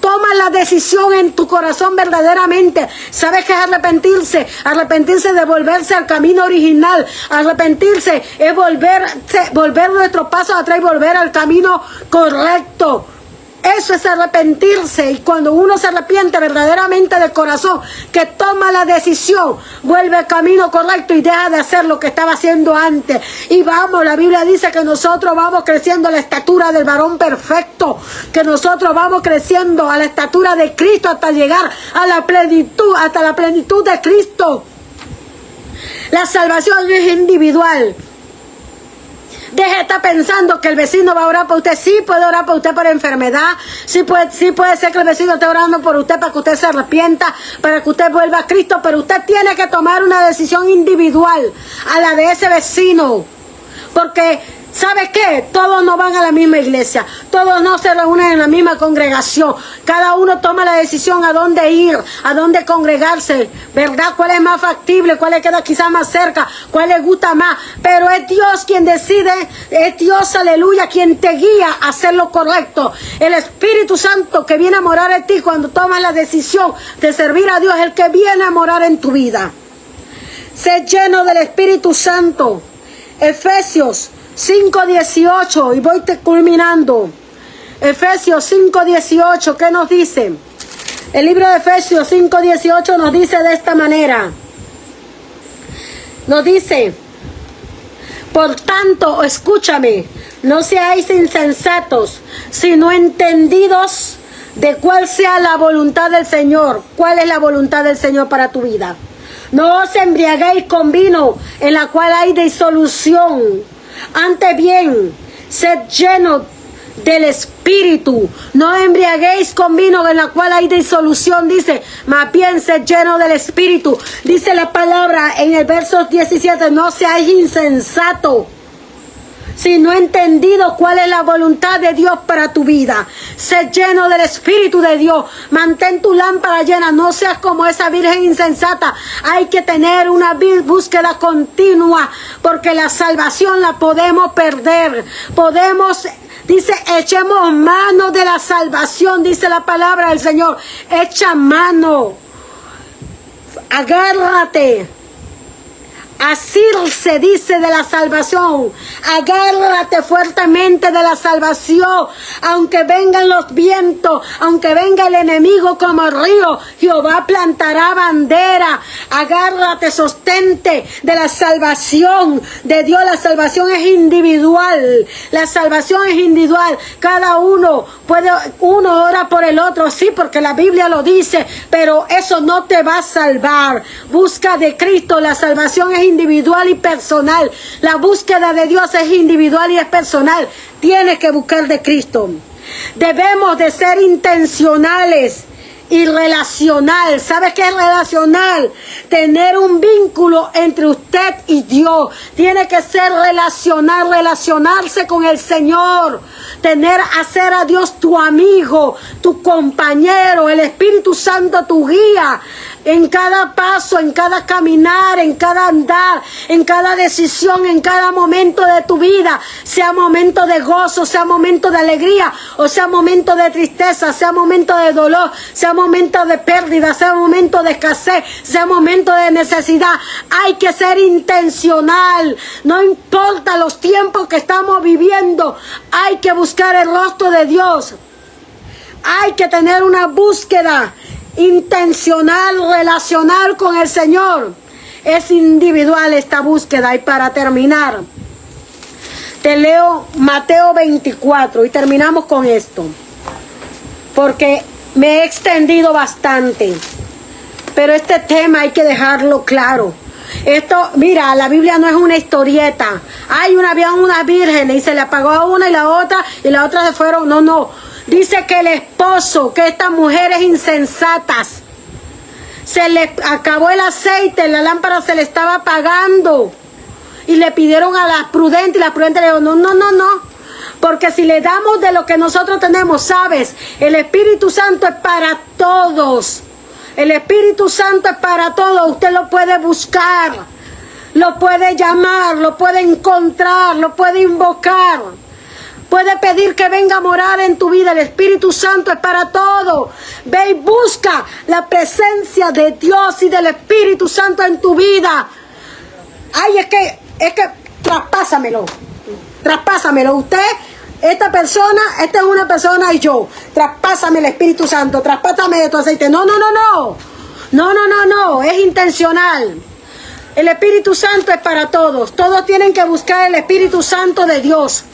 toma la decisión en tu corazón verdaderamente, sabes que es arrepentirse. Arrepentirse de volverse al camino original. Arrepentirse es volver nuestros pasos atrás y volver al camino correcto. Eso es arrepentirse, y cuando uno se arrepiente verdaderamente de corazón, que toma la decisión, vuelve al camino correcto y deja de hacer lo que estaba haciendo antes. Y vamos, la Biblia dice que nosotros vamos creciendo a la estatura del varón perfecto, que nosotros vamos creciendo a la estatura de Cristo hasta llegar a la plenitud, hasta la plenitud de Cristo. La salvación es individual. Deje de estar pensando que el vecino va a orar por usted. Sí puede orar por usted por enfermedad. Sí puede ser que el vecino esté orando por usted para que usted se arrepienta, para que usted vuelva a Cristo. Pero usted tiene que tomar una decisión individual a la de ese vecino. Porque, ¿sabe qué? Todos no van a la misma iglesia. Todos no se reúnen en la misma congregación. Cada uno toma la decisión a dónde ir, a dónde congregarse, ¿verdad? ¿Cuál es más factible? ¿Cuál le queda quizás más cerca? ¿Cuál le gusta más? Pero es Dios quien decide, es Dios, aleluya, quien te guía a hacer lo correcto. El Espíritu Santo que viene a morar en ti cuando tomas la decisión de servir a Dios, es el que viene a morar en tu vida. Sé lleno del Espíritu Santo. Efesios 5:18, y voy culminando. Efesios 5:18, ¿qué nos dice? El libro de Efesios 5:18 nos dice de esta manera. Nos dice: por tanto, escúchame, no seáis insensatos, sino entendidos de cuál sea la voluntad del Señor. ¿Cuál es la voluntad del Señor para tu vida? No os embriaguéis con vino, en la cual hay disolución. Antes bien, sed llenos del Espíritu. No embriaguéis con vino, en la cual hay disolución, dice. Más bien, sed llenos del Espíritu. Dice la palabra en el verso 17, no seáis insensatos, sino entendido cuál es la voluntad de Dios para tu vida. Sé lleno del Espíritu de Dios. Mantén tu lámpara llena. No seas como esa virgen insensata. Hay que tener una búsqueda continua, porque la salvación la podemos perder. Dice, echemos mano de la salvación, dice la palabra del Señor. Echa mano. Agárrate. Asirse, dice, de la salvación. Agárrate fuertemente de la salvación. Aunque vengan los vientos, aunque venga el enemigo como el río, Jehová plantará bandera. Agárrate, sostente de la salvación de Dios. La salvación es individual. La salvación es individual. Cada uno ora por el otro, sí, porque la Biblia lo dice, pero eso no te va a salvar. Busca de Cristo. La salvación es individual y personal. La búsqueda de Dios es individual y es personal. Tienes que buscar de Cristo. Debemos de ser intencionales y relacional. ¿Sabes qué es relacional? Tener un vínculo entre usted y Dios. Tiene que ser relacional, relacionarse con el Señor. Hacer a Dios tu amigo, tu compañero, el Espíritu Santo tu guía. En cada paso, en cada caminar, en cada andar, en cada decisión, en cada momento de tu vida, sea momento de gozo, sea momento de alegría, o sea momento de tristeza, sea momento de dolor, sea momento de pérdida, sea momento de escasez, sea momento de necesidad. Hay que ser intencional. No importa los tiempos que estamos viviendo, hay que buscar el rostro de Dios. Hay que tener una búsqueda intencional, relacional con el Señor. Es individual esta búsqueda. Y para terminar, te leo Mateo 24 y terminamos con esto, porque me he extendido bastante, pero este tema hay que dejarlo claro. Esto, mira, la Biblia no es una historieta. Había unas vírgenes y se le apagó a una y la otra se fueron. No, no. Dice que el esposo, que estas mujeres insensatas, se le acabó el aceite, la lámpara se le estaba apagando. Y le pidieron a las prudentes y las prudentes le dijeron, no. Porque si le damos de lo que nosotros tenemos, sabes, el Espíritu Santo es para todos. El Espíritu Santo es para todos. Usted lo puede buscar, lo puede llamar, lo puede encontrar, lo puede invocar. Puede pedir que venga a morar en tu vida. El Espíritu Santo es para todo. Ve y busca la presencia de Dios y del Espíritu Santo en tu vida. Ay, es que traspásamelo. Usted, esta es una persona y yo. Traspásame el Espíritu Santo. Traspásame de tu aceite. No. Es intencional. El Espíritu Santo es para todos. Todos tienen que buscar el Espíritu Santo de Dios.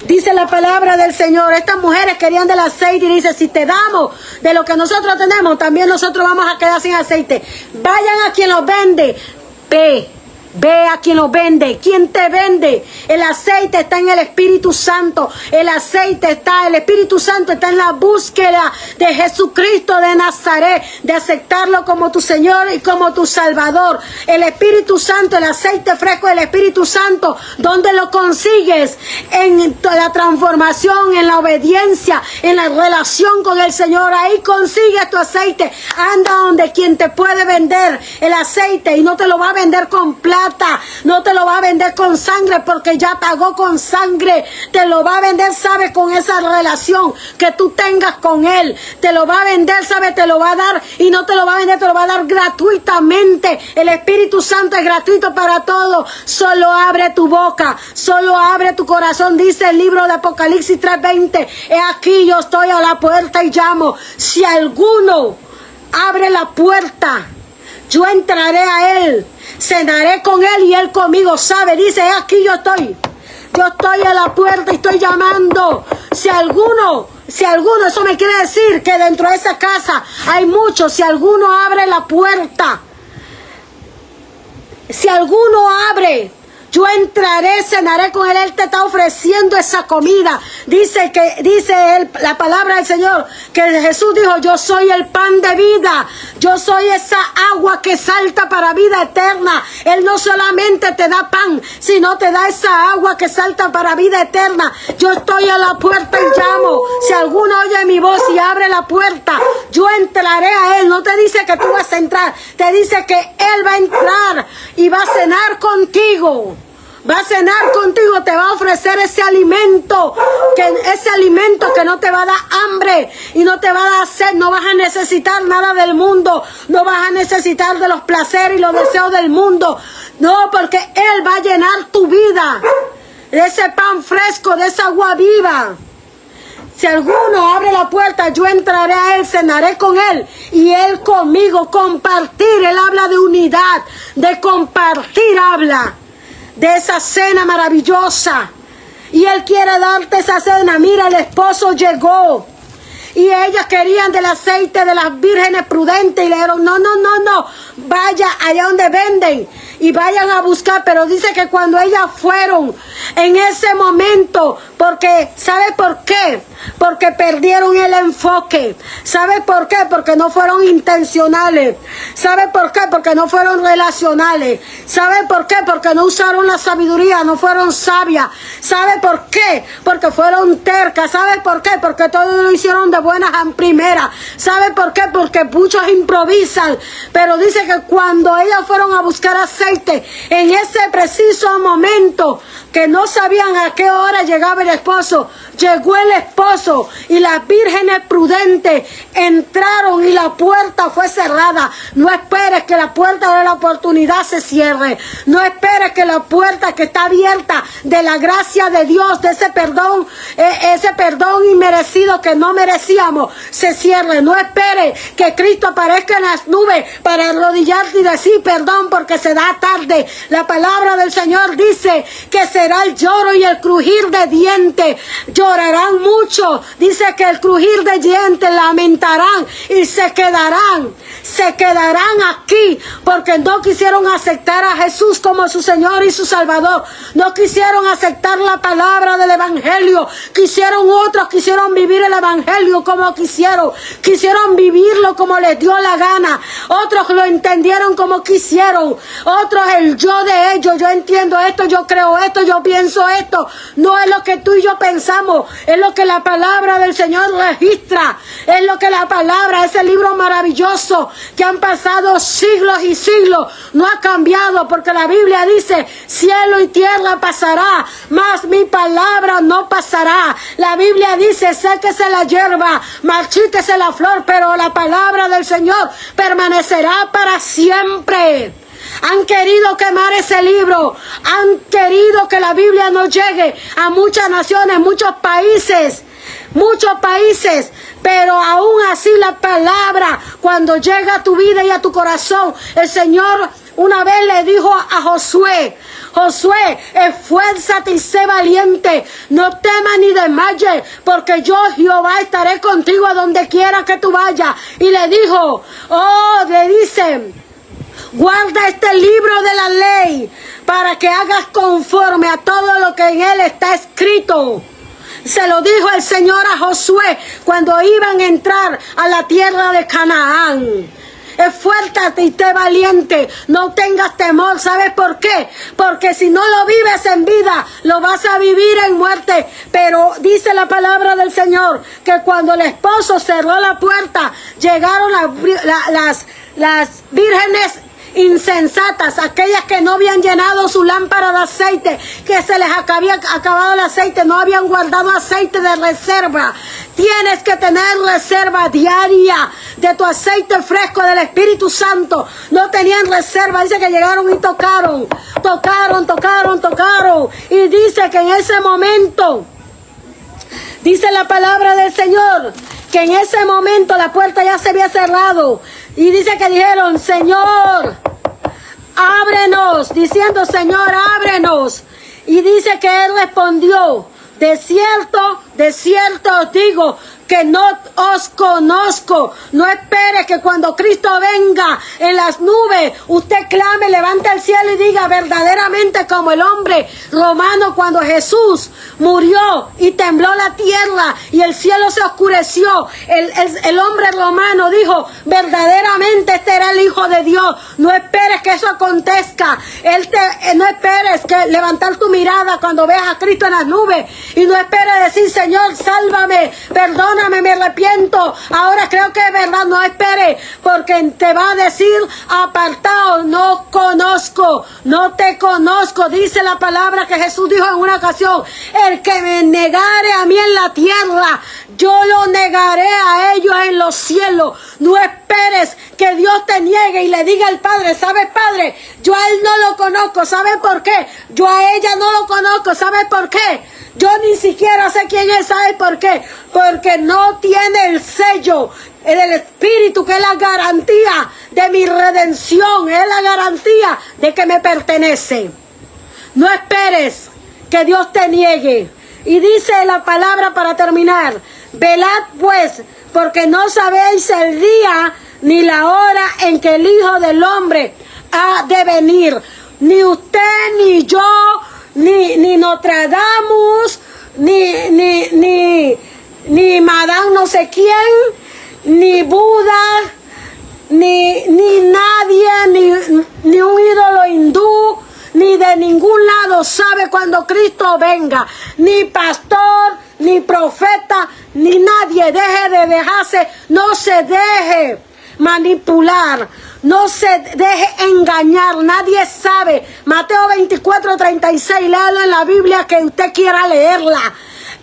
Dice la palabra del Señor, estas mujeres querían del aceite y dice, si te damos de lo que nosotros tenemos, también nosotros vamos a quedar sin aceite. Vayan a quien los vende, ve a quien lo vende. ¿Quién te vende? El aceite está en el Espíritu Santo. El Espíritu Santo está en la búsqueda de Jesucristo de Nazaret, de aceptarlo como tu Señor y como tu Salvador. El Espíritu Santo, el aceite fresco del Espíritu Santo, ¿dónde lo consigues? En la transformación, en la obediencia, en la relación con el Señor. Ahí consigues tu aceite. Anda donde quien te puede vender el aceite y no te lo va a vender con plata. No te lo va a vender con sangre porque ya pagó con sangre. Te lo va a vender, ¿sabe? Con esa relación que tú tengas con Él. Te lo va a vender, ¿sabe? Te lo va a dar y no te lo va a vender, te lo va a dar gratuitamente. El Espíritu Santo es gratuito para todo. Solo abre tu boca, solo abre tu corazón. Dice el libro de Apocalipsis 3:20. He aquí yo estoy a la puerta y llamo. Si alguno abre la puerta, yo entraré a Él, cenaré con Él y Él conmigo, ¿sabe? Dice, aquí yo estoy a la puerta y estoy llamando. Si alguno, eso me quiere decir que dentro de esa casa hay muchos. Si alguno abre la puerta, si alguno abre, yo entraré, cenaré con Él. Él te está ofreciendo esa comida. Dice Él, la palabra del Señor, que Jesús dijo, yo soy el pan de vida. Yo soy esa agua que salta para vida eterna. Él no solamente te da pan, sino te da esa agua que salta para vida eterna. Yo estoy a la puerta y llamo. Si alguno oye mi voz y abre la puerta, yo entraré a Él. No te dice que tú vas a entrar, te dice que Él va a entrar y va a cenar contigo. Va a cenar contigo, te va a ofrecer ese alimento que no te va a dar hambre y no te va a dar sed. No vas a necesitar nada del mundo, no vas a necesitar de los placeres y los deseos del mundo. No, porque Él va a llenar tu vida de ese pan fresco, de esa agua viva. Si alguno abre la puerta, yo entraré a Él, cenaré con Él y Él conmigo. Compartir, Él habla de unidad, de compartir habla. De esa cena maravillosa. Y Él quiere darte esa cena. Mira, el esposo llegó. Y ellas querían del aceite de las vírgenes prudentes. Y le dijeron, no. Vaya allá donde venden. Y vayan a buscar. Pero dice que cuando ellas fueron en ese momento. Porque, ¿sabe por qué? Porque perdieron el enfoque. ¿Sabe por qué? Porque no fueron intencionales. ¿Sabe por qué? Porque no fueron relacionales. ¿Sabe por qué? Porque no usaron la sabiduría, no fueron sabias. ¿Sabe por qué? Porque fueron tercas. ¿Sabe por qué? Porque todo lo hicieron de buenas a primeras. ¿Sabe por qué? Porque muchos improvisan. Pero dice que cuando ellas fueron a buscar aceite, en ese preciso momento, que no sabían a qué hora llegaba el esposo, llegó el esposo y las vírgenes prudentes entraron y la puerta fue cerrada. No esperes que la puerta de la oportunidad se cierre. No esperes que la puerta que está abierta de la gracia de Dios, de ese perdón inmerecido que no merecíamos, se cierre. No esperes que Cristo aparezca en las nubes para arrodillarte y decir perdón porque se da esta tarde. La palabra del Señor dice que será el lloro y el crujir de dientes. Llorarán mucho. Dice que el crujir de dientes lamentarán y se quedarán aquí porque no quisieron aceptar a Jesús como su Señor y su Salvador. No quisieron aceptar la palabra del Evangelio. Otros quisieron vivir el Evangelio como quisieron vivirlo como les dio la gana. Otros lo entendieron como quisieron. Otros el yo de ellos, yo entiendo esto, yo creo esto, yo pienso esto. No es lo que tú y yo pensamos, es lo que la palabra del Señor registra. Es lo que la palabra, ese libro maravilloso que han pasado siglos y siglos, no ha cambiado, porque la Biblia dice, cielo y tierra pasará, mas mi palabra no pasará. La Biblia dice, séquese la hierba, marchítese la flor, pero la palabra del Señor permanecerá para siempre. Han querido quemar ese libro, han querido que la Biblia no llegue a muchas naciones, muchos países, pero aún así la palabra, cuando llega a tu vida y a tu corazón, el Señor una vez le dijo a Josué, esfuérzate y sé valiente, no temas ni desmayes, porque yo Jehová estaré contigo a donde quiera que tú vayas. Y le dijo, le dice, guarda este libro de la ley para que hagas conforme a todo lo que en él está escrito. Se lo dijo el Señor a Josué cuando iban a entrar a la tierra de Canaán. Esfuérzate y sé valiente, no tengas temor. ¿Sabes por qué? Porque si no lo vives en vida, lo vas a vivir en muerte. Pero dice la palabra del Señor que cuando el esposo cerró la puerta, llegaron las vírgenes insensatas, aquellas que no habían llenado su lámpara de aceite, que se les había acabado el aceite, no habían guardado aceite de reserva. Tienes que tener reserva diaria de tu aceite fresco del Espíritu Santo. No tenían reserva, dice que llegaron y tocaron. Y dice que en ese momento, dice la palabra del Señor, que en ese momento la puerta ya se había cerrado. Y dice que dijeron, Señor, ábrenos, diciendo, Señor, ábrenos. Y dice que él respondió, de cierto os digo que no os conozco. No espere que cuando Cristo venga en las nubes, usted clame, levante el cielo y diga verdaderamente como el hombre romano cuando Jesús murió y tembló la tierra y el cielo se oscureció. El hombre romano dijo, verdaderamente este era el Hijo de Dios. No esperes que eso acontezca. No esperes que levantar tu mirada cuando veas a Cristo en las nubes. Y no esperes decir, Señor, sálvame, perdóname, me arrepiento, ahora creo que es verdad. No esperes, porque te va a decir, apartado, no conozco, no te conozco. Dice la palabra que Jesús dijo en una ocasión, el que me negare a mí en la tierra, yo lo negaré a ellos en los cielos. No esperes que Dios te niegue y le diga al Padre, ¿sabes, Padre? Yo a él no lo conozco. ¿Sabe por qué? Yo a ella no lo conozco. ¿Sabe por qué? Yo ni siquiera sé quién es. ¿Sabe por qué? Porque no tiene el sello del Espíritu, que es la garantía de mi redención, es la garantía de que me pertenece. No esperes que Dios te niegue. Y dice la palabra para terminar, velad pues, porque no sabéis el día ni la hora en que el Hijo del Hombre ha de venir. Ni usted, ni yo, ni Nostradamus, ni Madame no sé quién, ni Buda, ni nadie, ni un ídolo hindú, ni de ningún lado sabe cuando Cristo venga. Ni pastor, ni profeta, ni nadie. Deje de dejarse, no se deje manipular, no se deje engañar. Nadie sabe. Mateo 24:36, léalo en la Biblia que usted quiera leerla.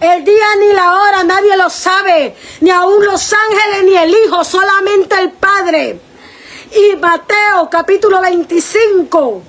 El día ni la hora nadie lo sabe, ni aún los ángeles ni el Hijo, solamente el Padre. Y Mateo capítulo 25,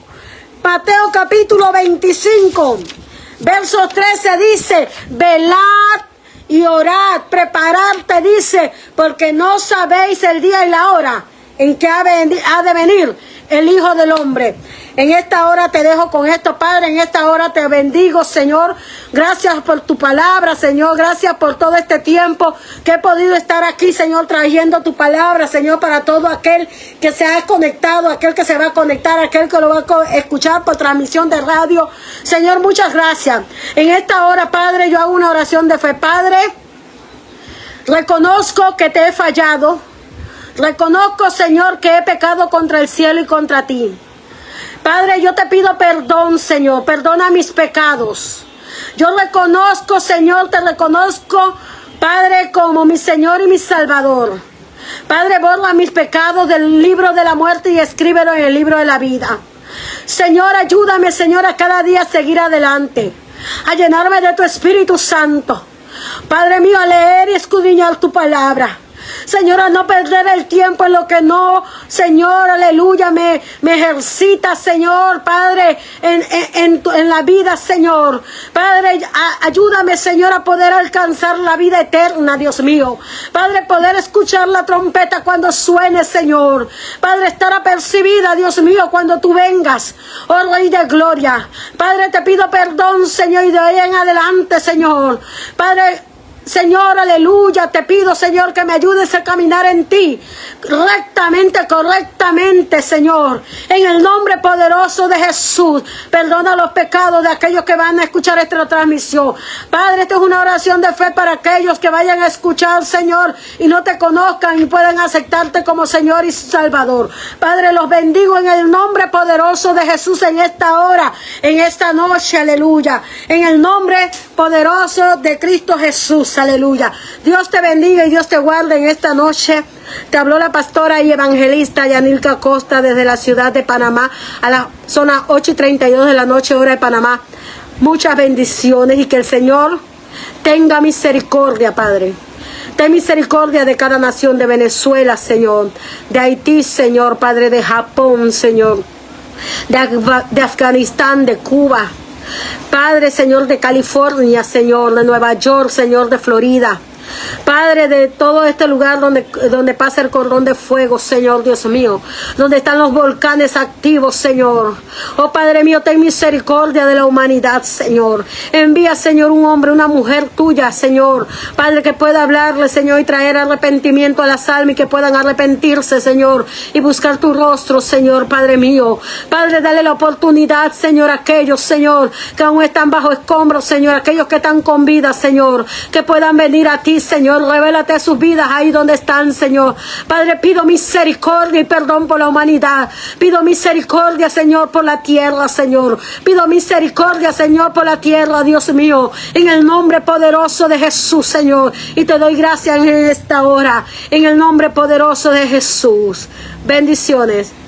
verso 13 dice, velad y orad, prepararte, dice, porque no sabéis el día y la hora en que ha de venir el Hijo del Hombre. En esta hora te dejo con esto, Padre. En esta hora te bendigo, Señor. Gracias por tu palabra, Señor. Gracias por todo este tiempo que he podido estar aquí, Señor, trayendo tu palabra, Señor, para todo aquel que se ha conectado, aquel que se va a conectar, aquel que lo va a escuchar por transmisión de radio. Señor, muchas gracias. En esta hora, Padre, yo hago una oración de fe. Padre, reconozco que te he fallado. Reconozco, Señor, que he pecado contra el cielo y contra ti. Padre, yo te pido perdón, Señor. Perdona mis pecados. Yo reconozco, Señor, te reconozco, Padre, como mi Señor y mi Salvador. Padre, borra mis pecados del libro de la muerte y escríbelo en el libro de la vida. Señor, ayúdame, Señor, a cada día seguir adelante, a llenarme de tu Espíritu Santo. Padre mío, a leer y escudriñar tu palabra. Señor, a no perder el tiempo en lo que no, Señor, aleluya, me ejercita, Señor, Padre, en la vida, Señor. Padre, ayúdame, Señor, a poder alcanzar la vida eterna, Dios mío. Padre, poder escuchar la trompeta cuando suene, Señor. Padre, estar apercibida, Dios mío, cuando tú vengas, oh Rey de Gloria. Padre, te pido perdón, Señor, y de hoy en adelante, Señor. Padre, Señor, aleluya, te pido, Señor, que me ayudes a caminar en ti rectamente, correctamente, Señor, en el nombre poderoso de Jesús. Perdona los pecados de aquellos que van a escuchar esta transmisión. Padre, esta es una oración de fe para aquellos que vayan a escuchar, Señor, y no te conozcan y puedan aceptarte como Señor y Salvador. Padre, los bendigo en el nombre poderoso de Jesús en esta hora, en esta noche, aleluya, en el nombre poderoso de Cristo Jesús. Aleluya. Dios te bendiga y Dios te guarde en esta noche. Te habló la pastora y evangelista Yanilka Costa desde la ciudad de Panamá, a la zona 8:32 de la noche, hora de Panamá. Muchas bendiciones y que el Señor tenga misericordia, Padre. Ten misericordia de cada nación, de Venezuela, Señor, de Haití, Señor, Padre, de Japón, Señor, de Afganistán, de Cuba. Padre, Señor, de California, Señor, de Nueva York, Señor, de Florida. Padre, de todo este lugar donde pasa el cordón de fuego, Señor, Dios mío, donde están los volcanes activos, Señor. Oh, Padre mío, ten misericordia de la humanidad, Señor. Envía, Señor, un hombre, una mujer tuya, Señor, Padre, que pueda hablarle, Señor, y traer arrepentimiento a las almas y que puedan arrepentirse, Señor, y buscar tu rostro, Señor, Padre mío. Padre, dale la oportunidad, Señor, a aquellos, Señor, que aún están bajo escombros, Señor, aquellos que están con vida, Señor, que puedan venir a ti, Señor. Revélate sus vidas ahí donde están, Señor. Padre, pido misericordia y perdón por la humanidad. Pido misericordia, Señor, por la tierra, Señor. Pido misericordia, Señor, por la tierra, Dios mío, en el nombre poderoso de Jesús, Señor. Y te doy gracias en esta hora, en el nombre poderoso de Jesús. Bendiciones.